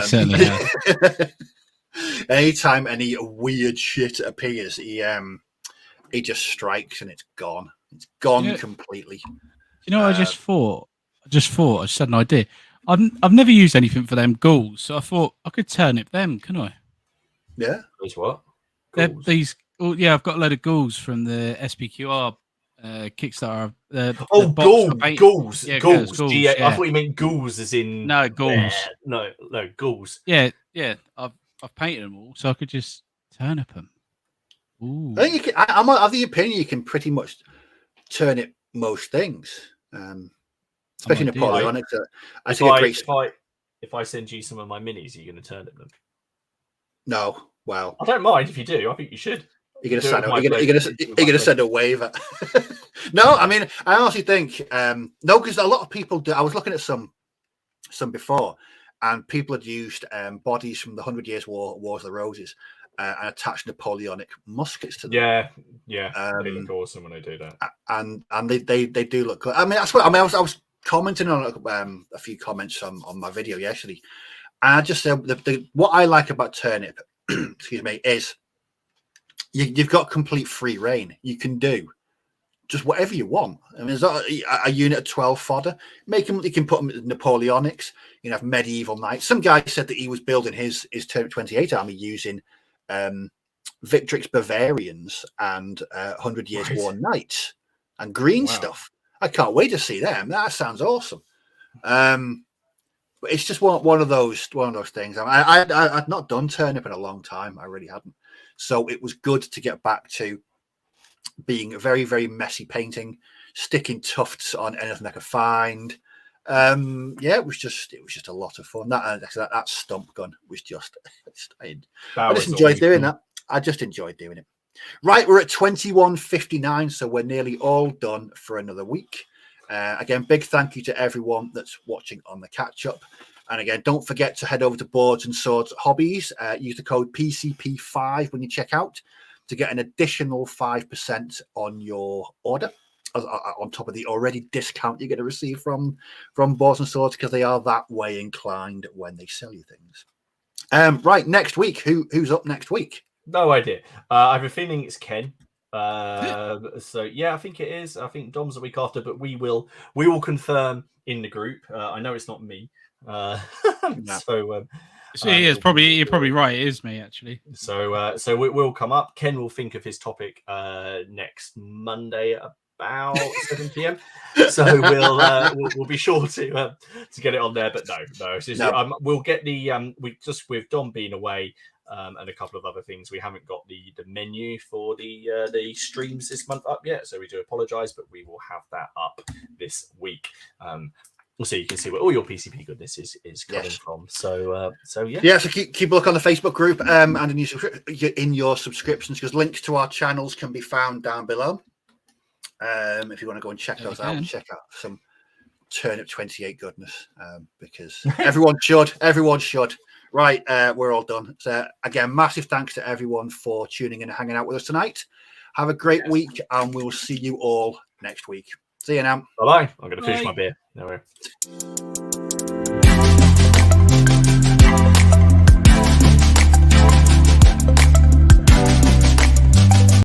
Certainly has. Anytime any weird shit appears, he just strikes and it's gone. It's gone completely. I just thought. I just had an idea. I've never used anything for them ghouls, so I thought I could turnip them, can I? Yeah. These what? These. Oh, yeah, I've got a load of ghouls from the SPQR Kickstarter. Ghouls. Yeah, ghouls. ghouls. I thought you meant ghouls as in ghouls. No, ghouls. Yeah. I've painted them all, so I could just turnip them. Ooh. I think you can. I'm of the opinion you can pretty much turnip most things, especially Napoleonic. If I send you some of my minis, are you going to turnip them? No. Well, I don't mind if you do. I think you should. You're going to send a waiver. No, I mean, I honestly think no, because a lot of people do. I was looking at some before, and people had used bodies from the 100 Years' War, Wars of the Roses. And attach Napoleonic muskets to them. Yeah. They look awesome when they do that. And they do look good. I mean, that's what I was commenting on a few comments on my video yesterday. And I just said what I like about turnip, excuse me, is you've got complete free reign. You can do just whatever you want. I mean, there's a unit of 12 fodder. You can put them in Napoleonics. You have medieval knights. Some guy said that he was building his Turnip 28 army using Victrix Bavarians and 100 Years War Knights and green stuff. I can't wait to see them. That sounds awesome. But it's just one of those things. I'd not done turnip in a long time. I really hadn't. So it was good to get back to being very, very messy painting, sticking tufts on anything I could find. It was just a lot of fun. That stump gun was I just enjoyed doing that. I just enjoyed doing it. Right, we're at 21:59, so we're nearly all done for another week. Again, big thank you to everyone that's watching on the catch up. And again, don't forget to head over to Boards and Swords Hobbies. Use the code PCP5 when you check out to get an additional 5% on your order, on top of the already discount you're going to receive from Boards and Swords, because they are that way inclined when they sell you things. Right, next week. Who's up next week? No idea. I have a feeling it's Ken. So yeah, I think it is. I think Dom's the week after, but we will confirm in the group. I know it's not me. No. So you're probably right. It is me actually. So it will come up. Ken will think of his topic next Monday about 7 p.m. So we'll be sure to get it on there. But no. We'll get the we just with Dom being away. And a couple of other things. We haven't got the menu for the streams this month up yet, so we do apologise, but we will have that up this week. So you can see where all your PCP goodness is coming from. So yeah. Yeah, so keep a look on the Facebook group and in your subscriptions, because links to our channels can be found down below. If you want to go and check those out, check out some Turnip 28 goodness, because everyone should. Right, we're all done. So again, massive thanks to everyone for tuning in and hanging out with us tonight. Have a great week, and we'll see you all next week. See you now. Bye-bye. I'm going to finish my beer. No worries.